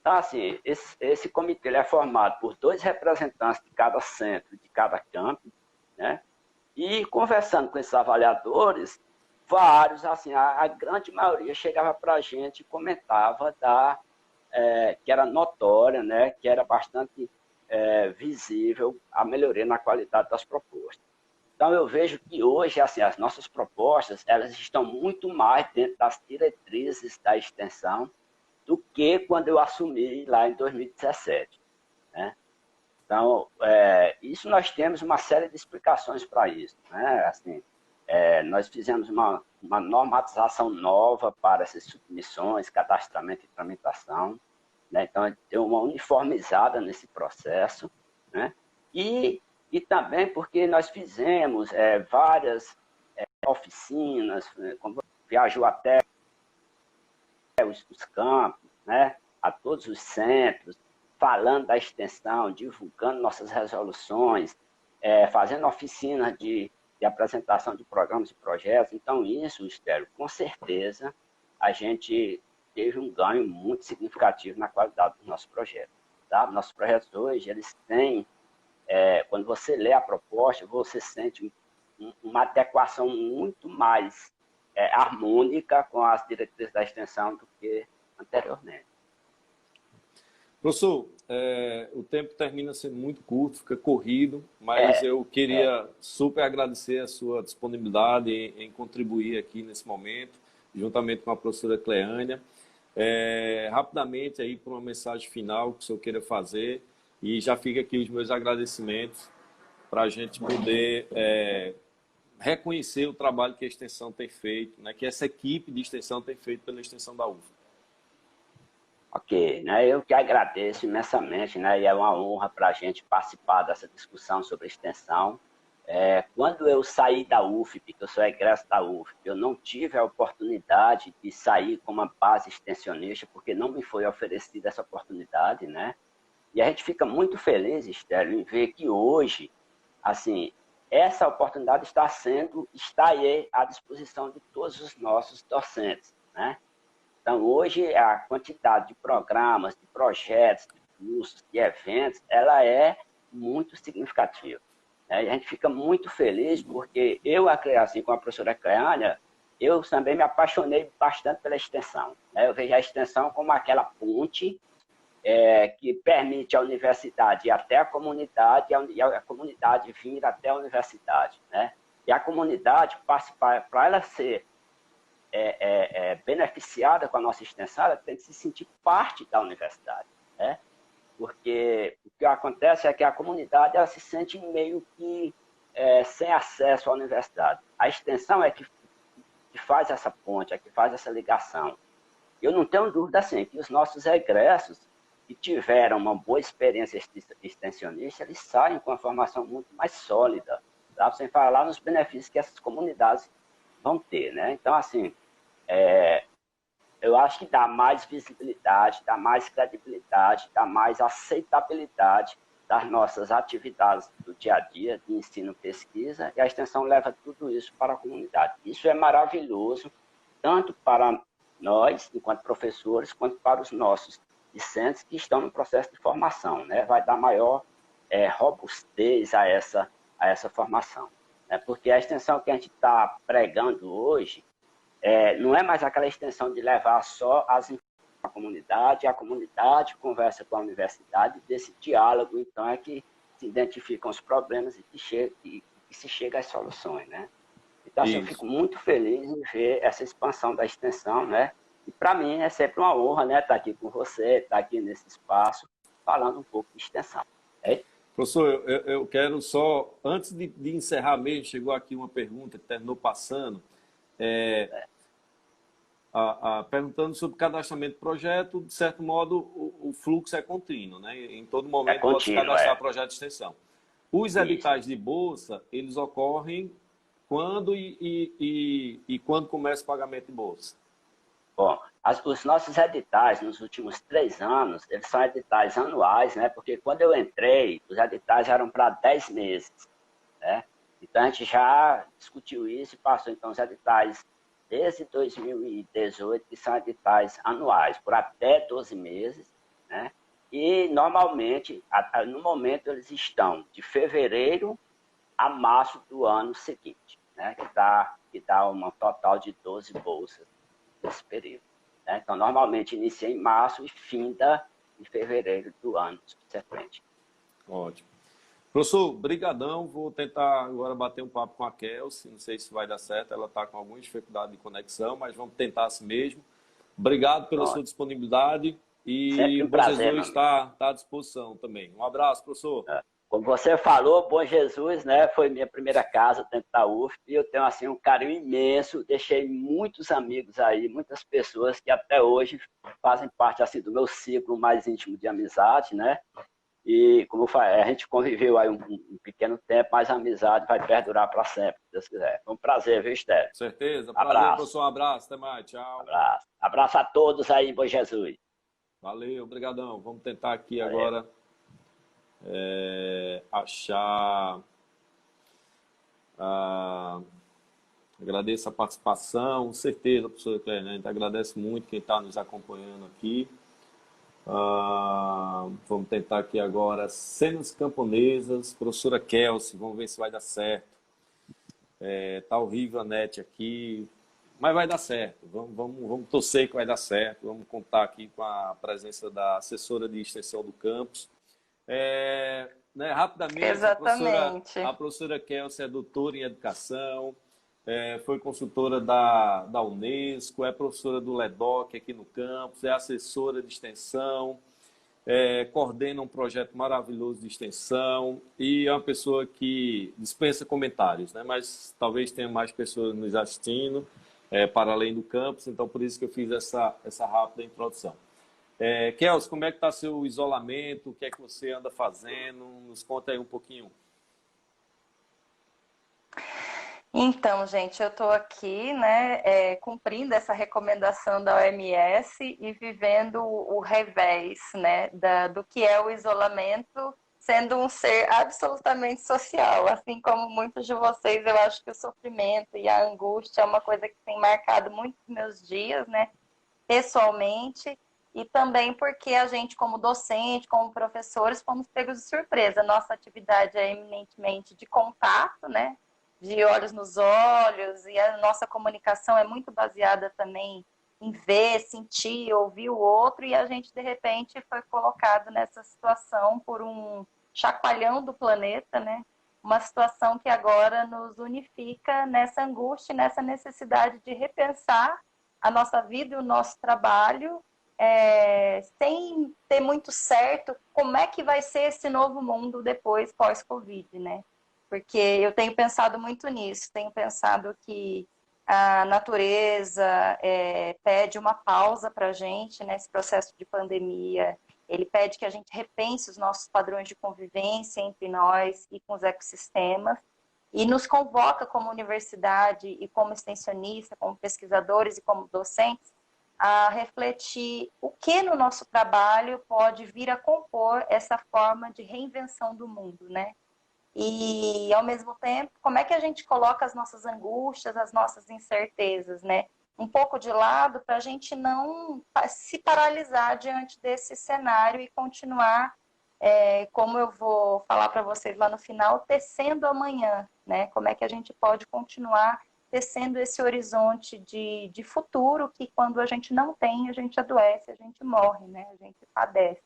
Então, assim, esse comitê é formado por 2 representantes de cada centro, de cada campo, né? E, conversando com esses avaliadores, vários, assim, a grande maioria chegava para a gente e comentava que era notória, né, que era bastante visível a melhoria na qualidade das propostas. Então, eu vejo que hoje, assim, as nossas propostas, elas estão muito mais dentro das diretrizes da extensão do que quando eu assumi lá em 2017, né? Então, isso nós temos uma série de explicações para isso, né? Assim, nós fizemos uma normatização nova para essas submissões, cadastramento e tramitação, né? Então, deu uma uniformizada nesse processo, né? E também porque nós fizemos várias oficinas, como viajou até os campos, né? A todos os centros, falando da extensão, divulgando nossas resoluções, fazendo oficinas de apresentação de programas e projetos. Então, isso, Estélio, com certeza, a gente teve um ganho muito significativo na qualidade dos nossos projetos. Tá? Nossos projetos hoje, eles têm, quando você lê a proposta, você sente uma adequação muito mais harmônica com as diretrizes da extensão do que anteriormente. Professor, o tempo termina sendo muito curto, fica corrido, mas eu queria super agradecer a sua disponibilidade em contribuir aqui nesse momento, juntamente com a professora Cleânia. Rapidamente, aí, para uma mensagem final que o senhor queira fazer, e já fica aqui os meus agradecimentos para a gente poder reconhecer o trabalho que a extensão tem feito, né, que essa equipe de extensão tem feito pela extensão da UFP. Ok, né? Eu que agradeço imensamente, né? E é uma honra para a gente participar dessa discussão sobre extensão. Quando eu saí da UFP, que eu sou egresso da UFP, eu não tive a oportunidade de sair com uma base extensionista, porque não me foi oferecida essa oportunidade, né? E a gente fica muito feliz, Estélio, em ver que hoje, assim, essa oportunidade está aí à disposição de todos os nossos docentes, né? Então, hoje, a quantidade de programas, de projetos, de cursos, de eventos, ela é muito significativa. Né? E a gente fica muito feliz porque eu, assim, com a professora Cleânia, eu também me apaixonei bastante pela extensão. Né? Eu vejo a extensão como aquela ponte que permite à universidade ir até a comunidade e a comunidade vir até a universidade, né? E a comunidade, para ela ser beneficiada com a nossa extensão, ela tem que se sentir parte da universidade, né? Porque o que acontece é que a comunidade ela se sente meio que sem acesso à universidade. A extensão é que faz essa ponte, é que faz essa ligação. Eu não tenho dúvida assim, que os nossos egressos que tiveram uma boa experiência extensionista, eles saem com uma formação muito mais sólida, tá? Sem falar nos benefícios que essas comunidades vão ter, né? Então, assim, eu acho que dá mais visibilidade, dá mais credibilidade, dá mais aceitabilidade das nossas atividades do dia a dia, de ensino e pesquisa, e a extensão leva tudo isso para a comunidade. Isso é maravilhoso, tanto para nós, enquanto professores, quanto para os nossos discentes que estão no processo de formação, né? Vai dar maior robustez a essa formação, né? Porque a extensão que a gente está pregando hoje não é mais aquela extensão de levar só as informações para a comunidade conversa com a universidade, desse diálogo, então, é que se identificam os problemas e que se chega às soluções, né? Então, assim, eu fico muito feliz em ver essa expansão da extensão, né? E, para mim, é sempre uma honra, né, estar aqui com você, estar aqui nesse espaço, falando um pouco de extensão. Professor, eu quero só, antes de encerrar mesmo, chegou aqui uma pergunta que terminou passando, perguntando sobre cadastramento do projeto. De certo modo, o fluxo é contínuo, né? Em todo momento pode se cadastrar projeto de extensão. Os editais de bolsa, eles ocorrem quando e quando começa o pagamento de bolsa? Bom, os nossos editais nos últimos 3 anos, eles são editais anuais, né? Porque quando eu entrei, os editais eram para 10 meses, né? Então, a gente já discutiu isso e passou, então, os editais desde 2018, que são editais anuais, por até 12 meses, né? E, normalmente, no momento, eles estão de fevereiro a março do ano seguinte, né? Que dá um total de 12 bolsas nesse período, né? Então, normalmente, inicia em março e finda em fevereiro do ano subsequente. Ótimo. Professor, brigadão. Vou tentar agora bater um papo com a Kelsey. Não sei se vai dar certo. Ela está com alguma dificuldade de conexão, mas vamos tentar assim mesmo. Obrigado pela sua disponibilidade. E o Bom Jesus está à disposição também. Um abraço, professor. Como você falou, Bom Jesus, né, foi minha primeira casa dentro da UFP, e eu tenho assim, um carinho imenso. Deixei muitos amigos aí, muitas pessoas que até hoje fazem parte assim, do meu ciclo mais íntimo de amizade, né? E como a gente conviveu aí um pequeno tempo, mas a amizade vai perdurar para sempre, se Deus quiser. Foi um prazer, viu, Estélio? Certeza. Prazer, professor. Um abraço. Até mais. Tchau. Abraço. Abraço a todos aí, Bom Jesus. Valeu, obrigadão. Vamos tentar aqui agora achar... Agradeço a participação, certeza, professora Clélia, a gente agradece muito quem está nos acompanhando aqui. Vamos tentar aqui agora cenas camponesas, professora Kelsey, vamos ver se vai dar certo. Tá horrível a net aqui, mas vai dar certo. Vamos torcer que vai dar certo. Vamos contar aqui com a presença da assessora de extensão do campus. Né, rapidamente, a professora Kelsey é doutora em educação, foi consultora da Unesco, é professora do LEDOC aqui no campus, é assessora de extensão, coordena um projeto maravilhoso de extensão e é uma pessoa que dispensa comentários, né? Mas talvez tenha mais pessoas nos assistindo para além do campus, então por isso que eu fiz essa rápida introdução. Kelsey, como é que está seu isolamento? O que é que você anda fazendo? Nos conta aí um pouquinho. Então, gente, eu estou aqui, né, cumprindo essa recomendação da OMS e vivendo o revés, né, do que é o isolamento, sendo um ser absolutamente social. Assim como muitos de vocês, eu acho que o sofrimento e a angústia é uma coisa que tem marcado muito meus dias, né, pessoalmente. E também porque a gente, como docente, como professores, fomos pegos de surpresa. Nossa atividade é eminentemente de contato, né? De olhos nos olhos, e a nossa comunicação é muito baseada também em ver, sentir, ouvir o outro, e a gente, de repente, foi colocado nessa situação por um chacoalhão do planeta, né? uma situação que agora nos unifica nessa angústia, nessa necessidade de repensar a nossa vida e o nosso trabalho, sem ter muito certo como é que vai ser esse novo mundo depois pós-Covid, né? Porque eu tenho pensado muito nisso, tenho pensado que a natureza pede uma pausa para a gente nesse processo de pandemia. Ele pede que a gente repense os nossos padrões de convivência entre nós e com os ecossistemas e nos convoca como universidade e como extensionista, como pesquisadores e como docentes a refletir o que no nosso trabalho pode vir a compor essa forma de reinvenção do mundo, né? E, ao mesmo tempo, como é que a gente coloca as nossas angústias, as nossas incertezas, né? Um pouco de lado para a gente não se paralisar diante desse cenário e continuar, como eu vou falar para vocês lá no final, tecendo amanhã, né? Como é que a gente pode continuar tecendo esse horizonte de futuro que quando a gente não tem, a gente adoece, a gente morre, né? A gente padece.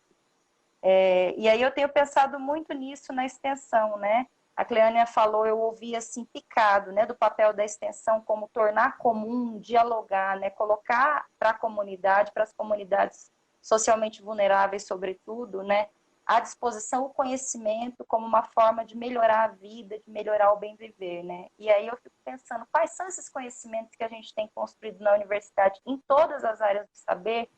E aí eu tenho pensado muito nisso na extensão, né? A Cleânia falou, eu ouvi assim, picado, né? Do papel da extensão como tornar comum, dialogar, né? Colocar para a comunidade, para as comunidades socialmente vulneráveis, sobretudo, né? À disposição o conhecimento como uma forma de melhorar a vida, de melhorar o bem viver, né? E aí eu fico pensando, quais são esses conhecimentos que a gente tem construído na universidade em todas as áreas do saber,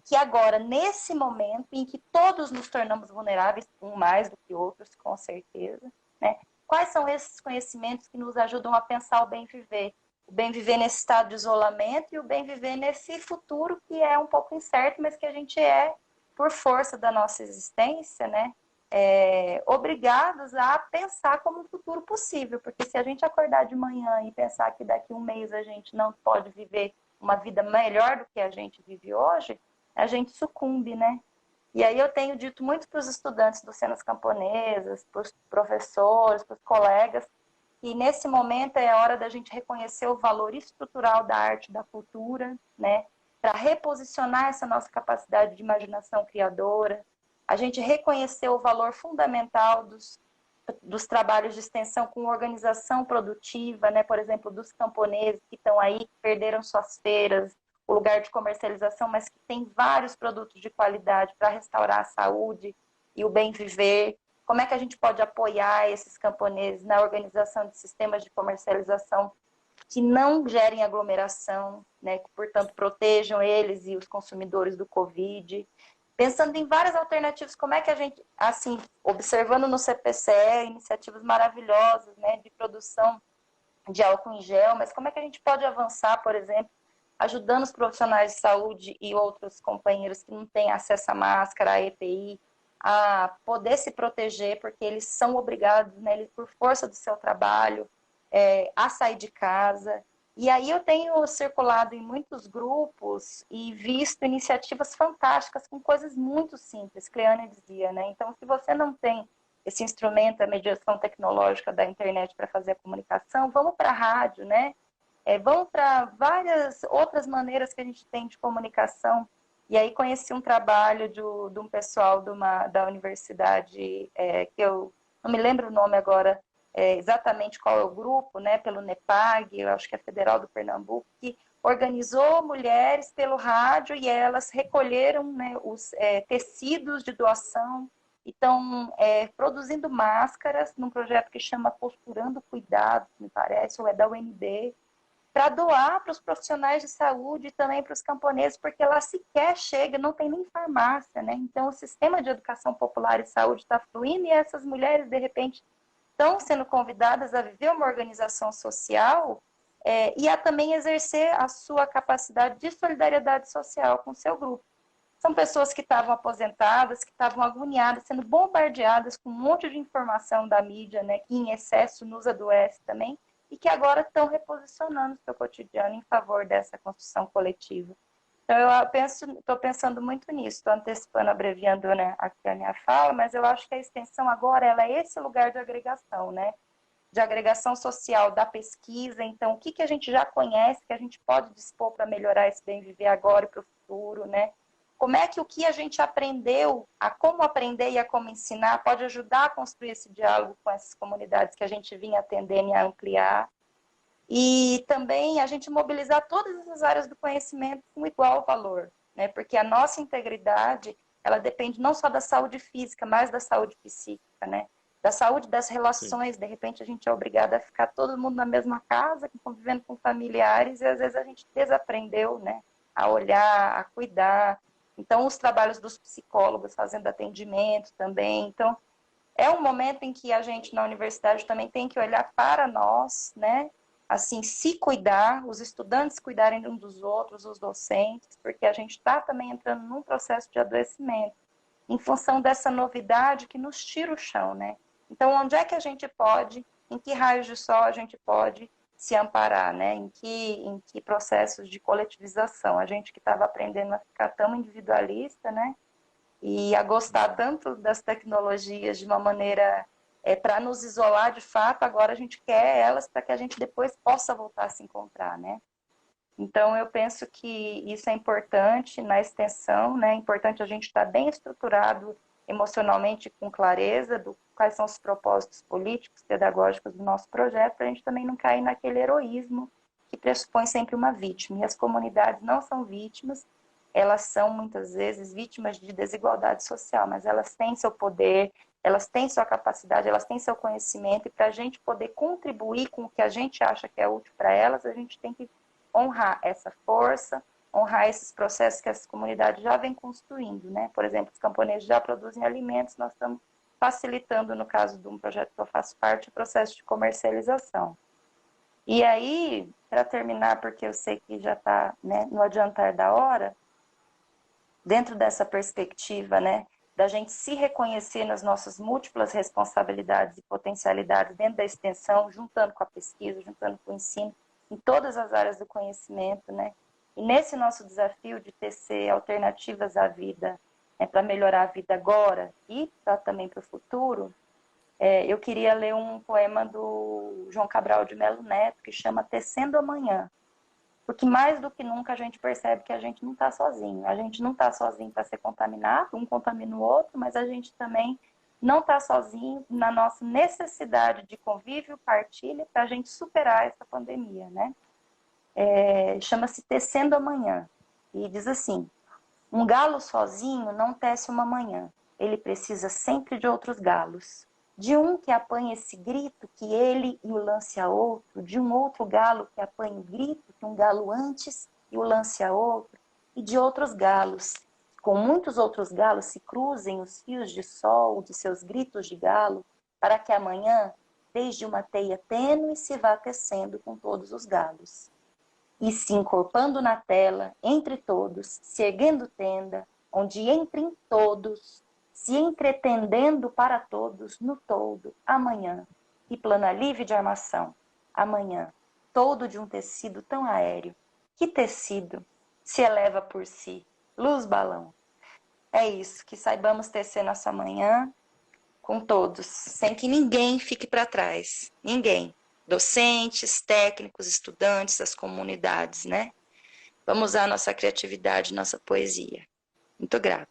que agora, nesse momento em que todos nos tornamos vulneráveis, um mais do que outros, com certeza, né? Quais são esses conhecimentos que nos ajudam a pensar o bem viver? O bem viver nesse estado de isolamento e o bem viver nesse futuro que é um pouco incerto, mas que a gente por força da nossa existência, né? Obrigados a pensar como um futuro possível, porque se a gente acordar de manhã e pensar que daqui a um mês a gente não pode viver uma vida melhor do que a gente vive hoje, a gente sucumbe, né? E aí eu tenho dito muito para os estudantes do Cenas Camponesas, para os professores, para os colegas, que nesse momento é a hora da gente reconhecer o valor estrutural da arte e da cultura, né? Para reposicionar essa nossa capacidade de imaginação criadora, a gente reconhecer o valor fundamental dos trabalhos de extensão com organização produtiva, né? Por exemplo, dos camponeses que estão aí, que perderam suas feiras, o lugar de comercialização, mas que tem vários produtos de qualidade para restaurar a saúde e o bem viver. Como é que a gente pode apoiar esses camponeses na organização de sistemas de comercialização que não gerem aglomeração, né, que, portanto, protejam eles e os consumidores do Covid. Pensando em várias alternativas, como é que a gente, assim, observando no CPCE, iniciativas maravilhosas, né, de produção de álcool em gel, mas como é que a gente pode avançar, por exemplo, ajudando os profissionais de saúde e outros companheiros que não têm acesso à máscara, à EPI, a poder se proteger, porque eles são obrigados, né, eles, por força do seu trabalho, a sair de casa. E aí eu tenho circulado em muitos grupos e visto iniciativas fantásticas com coisas muito simples, Cleânia dizia, né? Então, se você não tem esse instrumento, a mediação tecnológica da internet para fazer a comunicação, vamos para a rádio, né? Vamos para várias outras maneiras que a gente tem de comunicação. E aí conheci um trabalho de um pessoal da universidade, que eu não me lembro o nome agora, exatamente qual é o grupo, né, pelo NEPAG, eu acho que é Federal do Pernambuco, que organizou mulheres pelo rádio e elas recolheram, né, os tecidos de doação e estão produzindo máscaras num projeto que chama Costurando Cuidados, me parece, ou é da UNB, para doar para os profissionais de saúde e também para os camponeses, porque lá sequer chega, não tem nem farmácia, né? Então o sistema de educação popular e saúde está fluindo e essas mulheres, de repente, estão sendo convidadas a viver uma organização social e a também exercer a sua capacidade de solidariedade social com o seu grupo. São pessoas que estavam aposentadas, que estavam agoniadas, sendo bombardeadas com um monte de informação da mídia, né, que em excesso nos adoece também, e que agora estão reposicionando o seu cotidiano em favor dessa construção coletiva. Então, eu estou pensando muito nisso, estou antecipando, abreviando, né, aqui a minha fala, mas eu acho que a extensão agora ela é esse lugar de agregação, né? De agregação social da pesquisa. Então, o que a gente já conhece, que a gente pode dispor para melhorar esse bem viver agora e para o futuro, né? como é que o que a gente aprendeu, a como aprender e a como ensinar, pode ajudar a construir esse diálogo com essas comunidades que a gente vinha atendendo e a ampliar. E também a gente mobilizar todas essas áreas do conhecimento com igual valor, né? Porque a nossa integridade, ela depende não só da saúde física, mas da saúde psíquica, né? Da saúde das relações. Sim. De repente a gente é obrigado a ficar todo mundo na mesma casa, convivendo com familiares, e às vezes a gente desaprendeu, né? A olhar, a cuidar. Então, os trabalhos dos psicólogos fazendo atendimento também. Então, é um momento em que a gente na universidade também tem que olhar para nós, né? Assim, se cuidar, os estudantes cuidarem uns dos outros, os docentes, porque a gente está também entrando num processo de adoecimento, em função dessa novidade que nos tira o chão, né? Então, onde é que a gente pode, em que raios de sol a gente pode se amparar, né? Em que processos de coletivização? A gente que estava aprendendo a ficar tão individualista, né? E a gostar tanto das tecnologias de uma maneira para nos isolar de fato, agora a gente quer elas para que a gente depois possa voltar a se encontrar, né? Então, eu penso que isso é importante na extensão, né? É importante a gente estar bem estruturado emocionalmente, com clareza do quais são os propósitos políticos, pedagógicos do nosso projeto, para a gente também não cair naquele heroísmo que pressupõe sempre uma vítima. E as comunidades não são vítimas, elas são muitas vezes vítimas de desigualdade social, mas elas têm seu poder, elas têm sua capacidade, elas têm seu conhecimento, e para a gente poder contribuir com o que a gente acha que é útil para elas, a gente tem que honrar essa força, honrar esses processos que as comunidades já vêm construindo, né? Por exemplo, os camponeses já produzem alimentos, nós estamos facilitando, no caso de um projeto que eu faço parte, o processo de comercialização. E aí, para terminar, porque eu sei que já está, né, no adiantar da hora, dentro dessa perspectiva, né, da gente se reconhecer nas nossas múltiplas responsabilidades e potencialidades dentro da extensão, juntando com a pesquisa, juntando com o ensino, em todas as áreas do conhecimento, né? E nesse nosso desafio de tecer alternativas à vida, né, para melhorar a vida agora e também para o futuro, eu queria ler um poema do João Cabral de Melo Neto, que chama Tecendo Amanhã. Porque mais do que nunca a gente percebe que a gente não está sozinho. A gente não está sozinho para ser contaminado, um contamina o outro, mas a gente também não está sozinho na nossa necessidade de convívio, partilha, para a gente superar essa pandemia, né? Chama-se Tecendo Amanhã. E diz assim: um galo sozinho não tece uma manhã. Ele precisa sempre de outros galos. De um que apanha esse grito que ele e o lance a outro, de um outro galo que apanha o grito que um galo antes e o lance a outro, e de outros galos. Com muitos outros galos se cruzem os fios de sol de seus gritos de galo, para que amanhã, desde uma teia tênue, se vá tecendo com todos os galos. E se encorpando na tela, entre todos, se erguendo tenda, onde entrem todos, se entretendendo para todos no todo, amanhã, e plana livre de armação, amanhã, todo de um tecido tão aéreo. Que tecido se eleva por si, luz balão. É isso, que saibamos tecer nossa manhã com todos, sem que ninguém fique para trás, ninguém. Docentes, técnicos, estudantes, as comunidades, né? Vamos usar nossa criatividade, nossa poesia. Muito grata.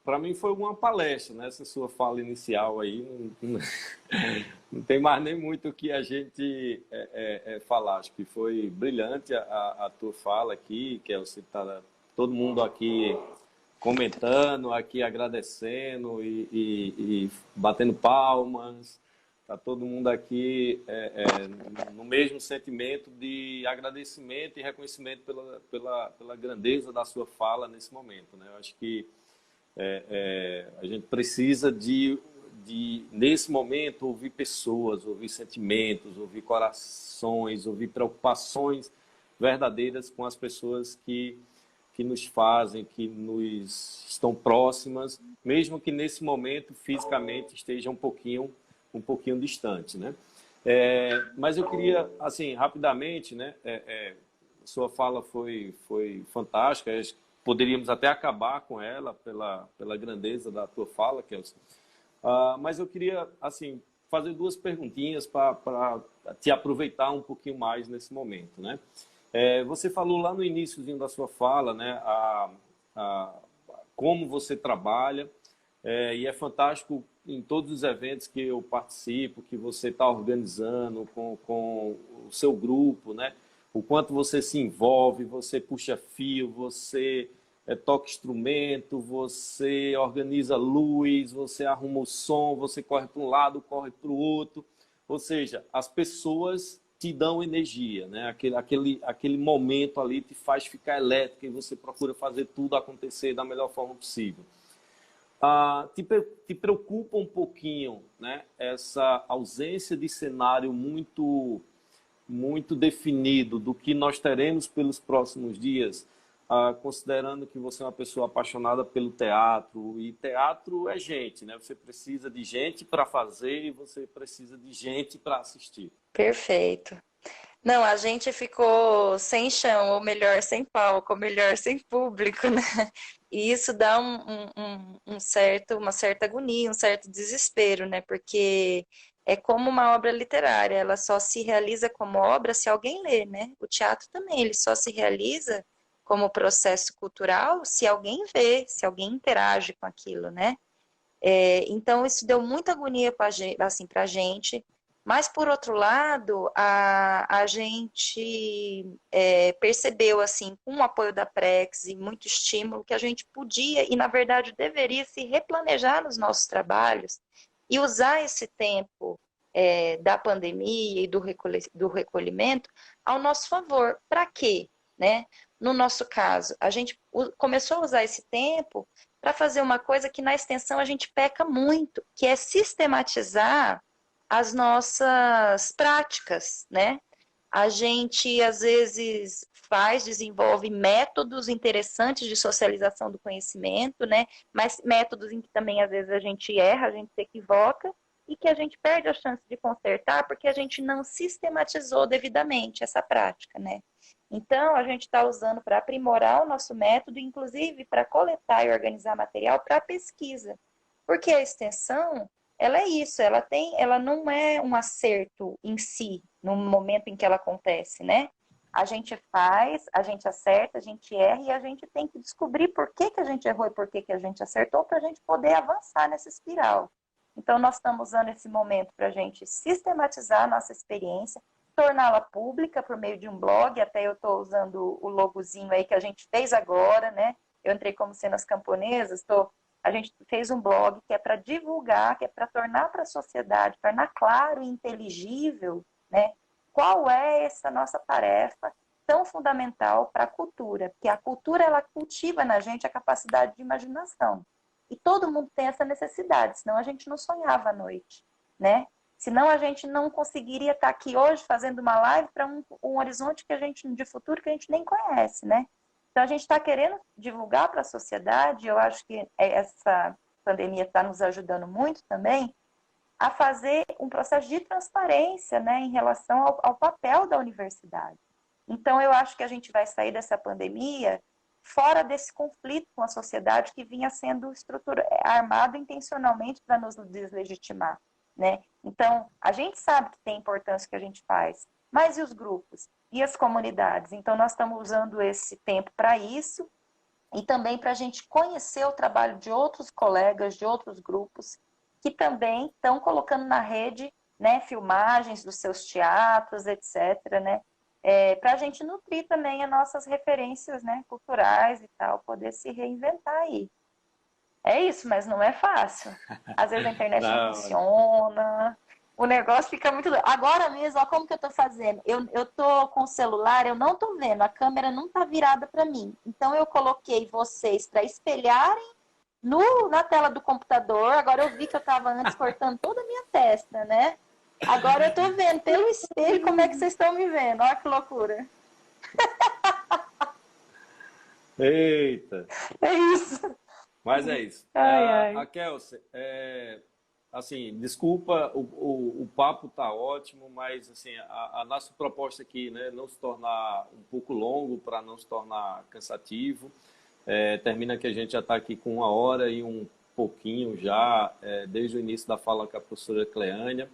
Para mim foi uma palestra, né? Essa sua fala inicial aí, não tem mais nem muito o que a gente falar. Acho que foi brilhante a tua fala aqui, que você tá todo mundo aqui comentando, aqui agradecendo e batendo palmas. Está todo mundo aqui no mesmo sentimento de agradecimento e reconhecimento pela grandeza da sua fala nesse momento, né? Eu acho que a gente precisa nesse momento, ouvir pessoas, ouvir sentimentos, ouvir corações, ouvir preocupações verdadeiras com as pessoas que nos fazem, que nos estão próximas, mesmo que nesse momento fisicamente esteja um pouquinho distante, né? Mas eu queria, assim, rapidamente, né? Sua fala foi fantástica. Poderíamos até acabar com ela pela grandeza da tua fala, Kelsey. Mas eu queria, assim, fazer duas perguntinhas para te aproveitar um pouquinho mais nesse momento, né? Você falou lá no iniciozinho da sua fala, né, a- como você trabalha, e é fantástico em todos os eventos que eu participo, que você está organizando com o seu grupo, né? O quanto você se envolve, você puxa fio, você toca instrumento, você organiza luz, você arruma o som, você corre para um lado, corre para o outro. Ou seja, as pessoas te dão energia, né? Aquele momento ali te faz ficar elétrico e você procura fazer tudo acontecer da melhor forma possível. Te preocupa um pouquinho, né? Essa ausência de cenário muito definido do que nós teremos pelos próximos dias, considerando que você é uma pessoa apaixonada pelo teatro, e teatro é gente, né? Você precisa de gente para fazer e você precisa de gente para assistir. Perfeito. Não, a gente ficou sem chão, ou melhor, sem palco, ou melhor, sem público, né? E isso dá uma certa agonia, um certo desespero, né? Porque é como uma obra literária, ela só se realiza como obra se alguém lê, né? O teatro também, ele só se realiza como processo cultural se alguém vê, se alguém interage com aquilo, né? Então, isso deu muita agonia assim, para a gente, mas, por outro lado, a gente percebeu, assim, com o apoio da Prex e muito estímulo, que a gente podia e, na verdade, deveria se replanejar nos nossos trabalhos e usar esse tempo da pandemia e do recolhimento ao nosso favor. Para quê? Né? No nosso caso, a gente começou a usar esse tempo para fazer uma coisa que na extensão a gente peca muito, que é sistematizar as nossas práticas, né? A gente, às vezes, desenvolve métodos interessantes de socialização do conhecimento, né? Mas métodos em que também, às vezes, a gente erra, a gente se equivoca, e que a gente perde a chance de consertar porque a gente não sistematizou devidamente essa prática, né? Então, a gente está usando para aprimorar o nosso método, inclusive para coletar e organizar material para pesquisa. Porque a extensão, ela é isso, ela não é um acerto em si, no momento em que ela acontece, né? A gente faz, a gente acerta, a gente erra e a gente tem que descobrir por que a gente errou e por que a gente acertou para a gente poder avançar nessa espiral. Então, nós estamos usando esse momento para a gente sistematizar a nossa experiência, torná-la pública por meio de um blog, até eu estou usando o logozinho aí que a gente fez agora, né? Eu entrei como Cenas Camponesas, a gente fez um blog que é para divulgar, que é para tornar para a sociedade, tornar claro e inteligível, né? Qual é essa nossa tarefa tão fundamental para a cultura? Porque a cultura, ela cultiva na gente a capacidade de imaginação. E todo mundo tem essa necessidade, senão a gente não sonhava à noite, né? Senão a gente não conseguiria estar aqui hoje fazendo uma live para um horizonte de futuro que a gente nem conhece, né? Então a gente está querendo divulgar para a sociedade, eu acho que essa pandemia está nos ajudando muito também, a fazer um processo de transparência, né, em relação ao papel da universidade. Então eu acho que a gente vai sair dessa pandemia fora desse conflito com a sociedade que vinha sendo armado intencionalmente para nos deslegitimar, né? Então, a gente sabe que tem importância o que a gente faz, mas e os grupos? E as comunidades? Então, nós estamos usando esse tempo para isso e também para a gente conhecer o trabalho de outros colegas, de outros grupos, que também estão colocando na rede, né, filmagens dos seus teatros, etc., né? Para a gente nutrir também as nossas referências, né, culturais e tal, poder se reinventar aí. É isso, mas não é fácil. Às vezes a internet não funciona, o negócio fica muito... Agora mesmo, ó, como que eu tô fazendo? Eu tô com o celular, eu não tô vendo, a câmera não tá virada para mim. Então eu coloquei vocês para espelharem na tela do computador. Agora eu vi que eu tava antes cortando toda a minha testa, né? Agora eu tô vendo pelo espelho como é que vocês estão me vendo. Olha que loucura. Eita! É isso. Mas é isso. Ai. A Kelsey, assim, desculpa, o papo tá ótimo, mas assim, a nossa proposta aqui, né, não se tornar um pouco longo para não se tornar cansativo. Termina que a gente já está aqui com 1 hora e um pouquinho já, desde o início da fala com a professora Cleânia.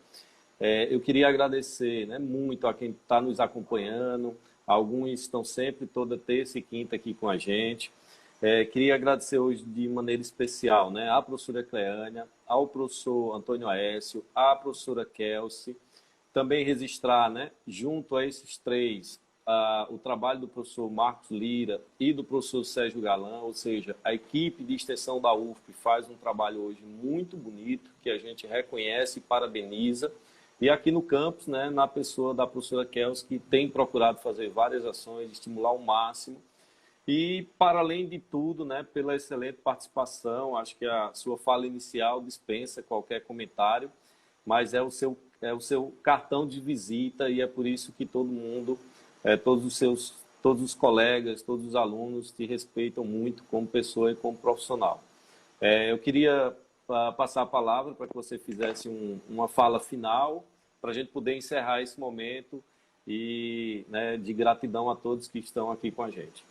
Eu queria agradecer, né, muito a quem está nos acompanhando, Alguns estão sempre, toda terça e quinta aqui com a gente. Queria agradecer hoje de maneira especial, né, à professora Cleânia, ao professor Antônio Aécio, à professora Kelsey. Também registrar, né, junto a esses três, o trabalho do professor Marcos Lira e do professor Sérgio Galan, ou seja, a equipe de extensão da UFP faz um trabalho hoje muito bonito, que a gente reconhece e parabeniza. E aqui no campus, né, na pessoa da professora Kelsey, que tem procurado fazer várias ações, estimular ao máximo. E, para além de tudo, né, pela excelente participação, acho que a sua fala inicial dispensa qualquer comentário, mas é o seu cartão de visita e é por isso que todo mundo, todos os colegas, todos os alunos te respeitam muito como pessoa e como profissional. Eu queria passar a palavra para que você fizesse uma fala final, para a gente poder encerrar esse momento e, né, de gratidão a todos que estão aqui com a gente.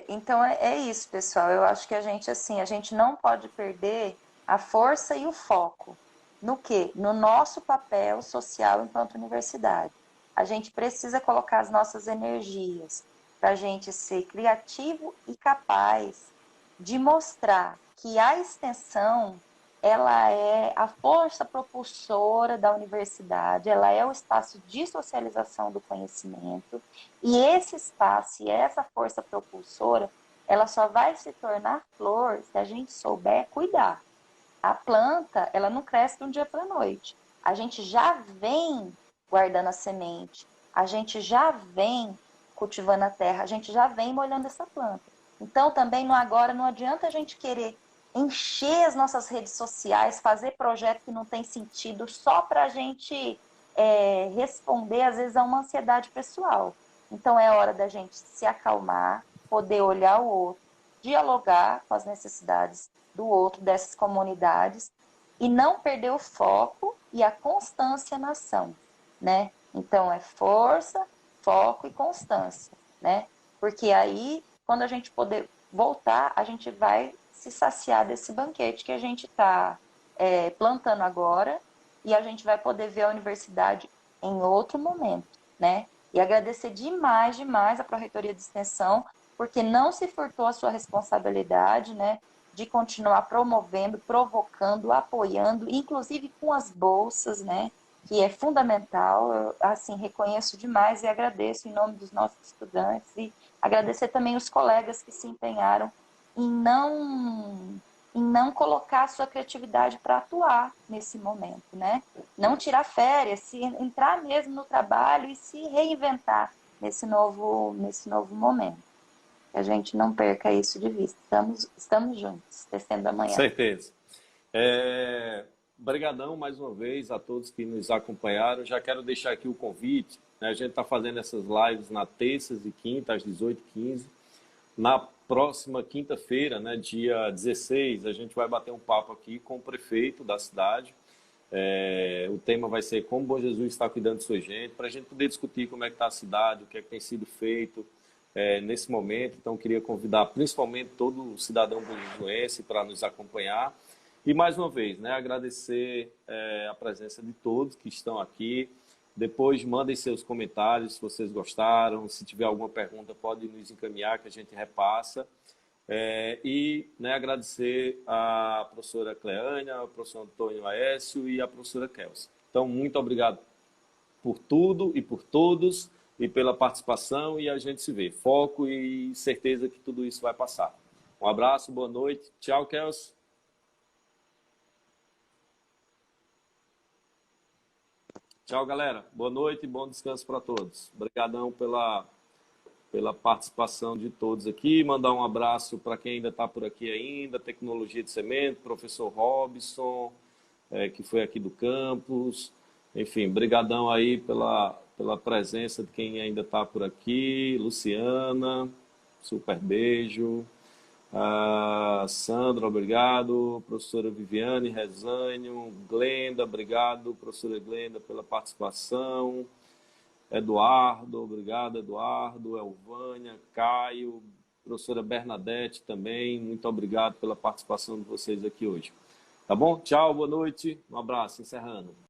Então é isso, pessoal. Eu acho que a gente não pode perder a força e o foco. No quê? No nosso papel social enquanto universidade. A gente precisa colocar as nossas energias para a gente ser criativo e capaz de mostrar que a extensão, ela é a força propulsora da universidade, ela é o espaço de socialização do conhecimento, e esse espaço e essa força propulsora, ela só vai se tornar flor se a gente souber cuidar. A planta, ela não cresce de um dia para a noite. A gente já vem guardando a semente, a gente já vem cultivando a terra, a gente já vem molhando essa planta. Então, também agora não adianta a gente querer encher as nossas redes sociais, fazer projeto que não tem sentido só para a gente responder, às vezes, a uma ansiedade pessoal. Então, é hora da gente se acalmar, poder olhar o outro, dialogar com as necessidades do outro, dessas comunidades, e não perder o foco e a constância na ação, né? Então, é força, foco e constância, né? Porque aí, quando a gente poder voltar, a gente vai se saciar desse banquete que a gente está plantando agora, e a gente vai poder ver a universidade em outro momento, né? E agradecer demais, demais a Pró-Reitoria de Extensão, porque não se furtou a sua responsabilidade, né, de continuar promovendo, provocando, apoiando, inclusive com as bolsas, né, que é fundamental. Eu, assim, reconheço demais e agradeço em nome dos nossos estudantes, e agradecer também os colegas que se empenharam em não colocar a sua criatividade para atuar nesse momento, né? Não tirar férias, se entrar mesmo no trabalho e se reinventar nesse novo momento. Que a gente não perca isso de vista. Estamos juntos, tecendo amanhã. Certeza. Obrigadão mais uma vez a todos que nos acompanharam. Já quero deixar aqui o convite, né? A gente está fazendo essas lives na terças e quintas, às 18h15. Na próxima quinta-feira, né, dia 16, a gente vai bater um papo aqui com o prefeito da cidade. O tema vai ser como Bom Jesus está cuidando de sua gente, para a gente poder discutir como é que está a cidade, o que é que tem sido feito nesse momento. Então, queria convidar principalmente todo o cidadão bonjesuense para nos acompanhar. E, mais uma vez, né, agradecer a presença de todos que estão aqui. Depois, mandem seus comentários se vocês gostaram. Se tiver alguma pergunta, pode nos encaminhar que a gente repassa. Né, agradecer a professora Cleânia, ao professor Antônio Aécio e a professora Kelsey. Então, muito obrigado por tudo e por todos e pela participação, e a gente se vê. Foco e certeza que tudo isso vai passar. Um abraço, boa noite. Tchau, Kelsey. Tchau, galera. Boa noite e bom descanso para todos. Obrigadão pela participação de todos aqui. Mandar um abraço para quem ainda está por aqui ainda, Tecnologia de Cimento, professor Robson, que foi aqui do campus. Enfim, brigadão aí pela presença de quem ainda está por aqui. Luciana, super beijo. Sandra, obrigado. Professora Viviane Rezânio, Glenda, obrigado. Professora Glenda pela participação. Eduardo, obrigado, Eduardo. Elvânia, Caio, professora Bernadette também, muito obrigado pela participação de vocês aqui hoje. Tá bom? Tchau, boa noite, um abraço, encerrando.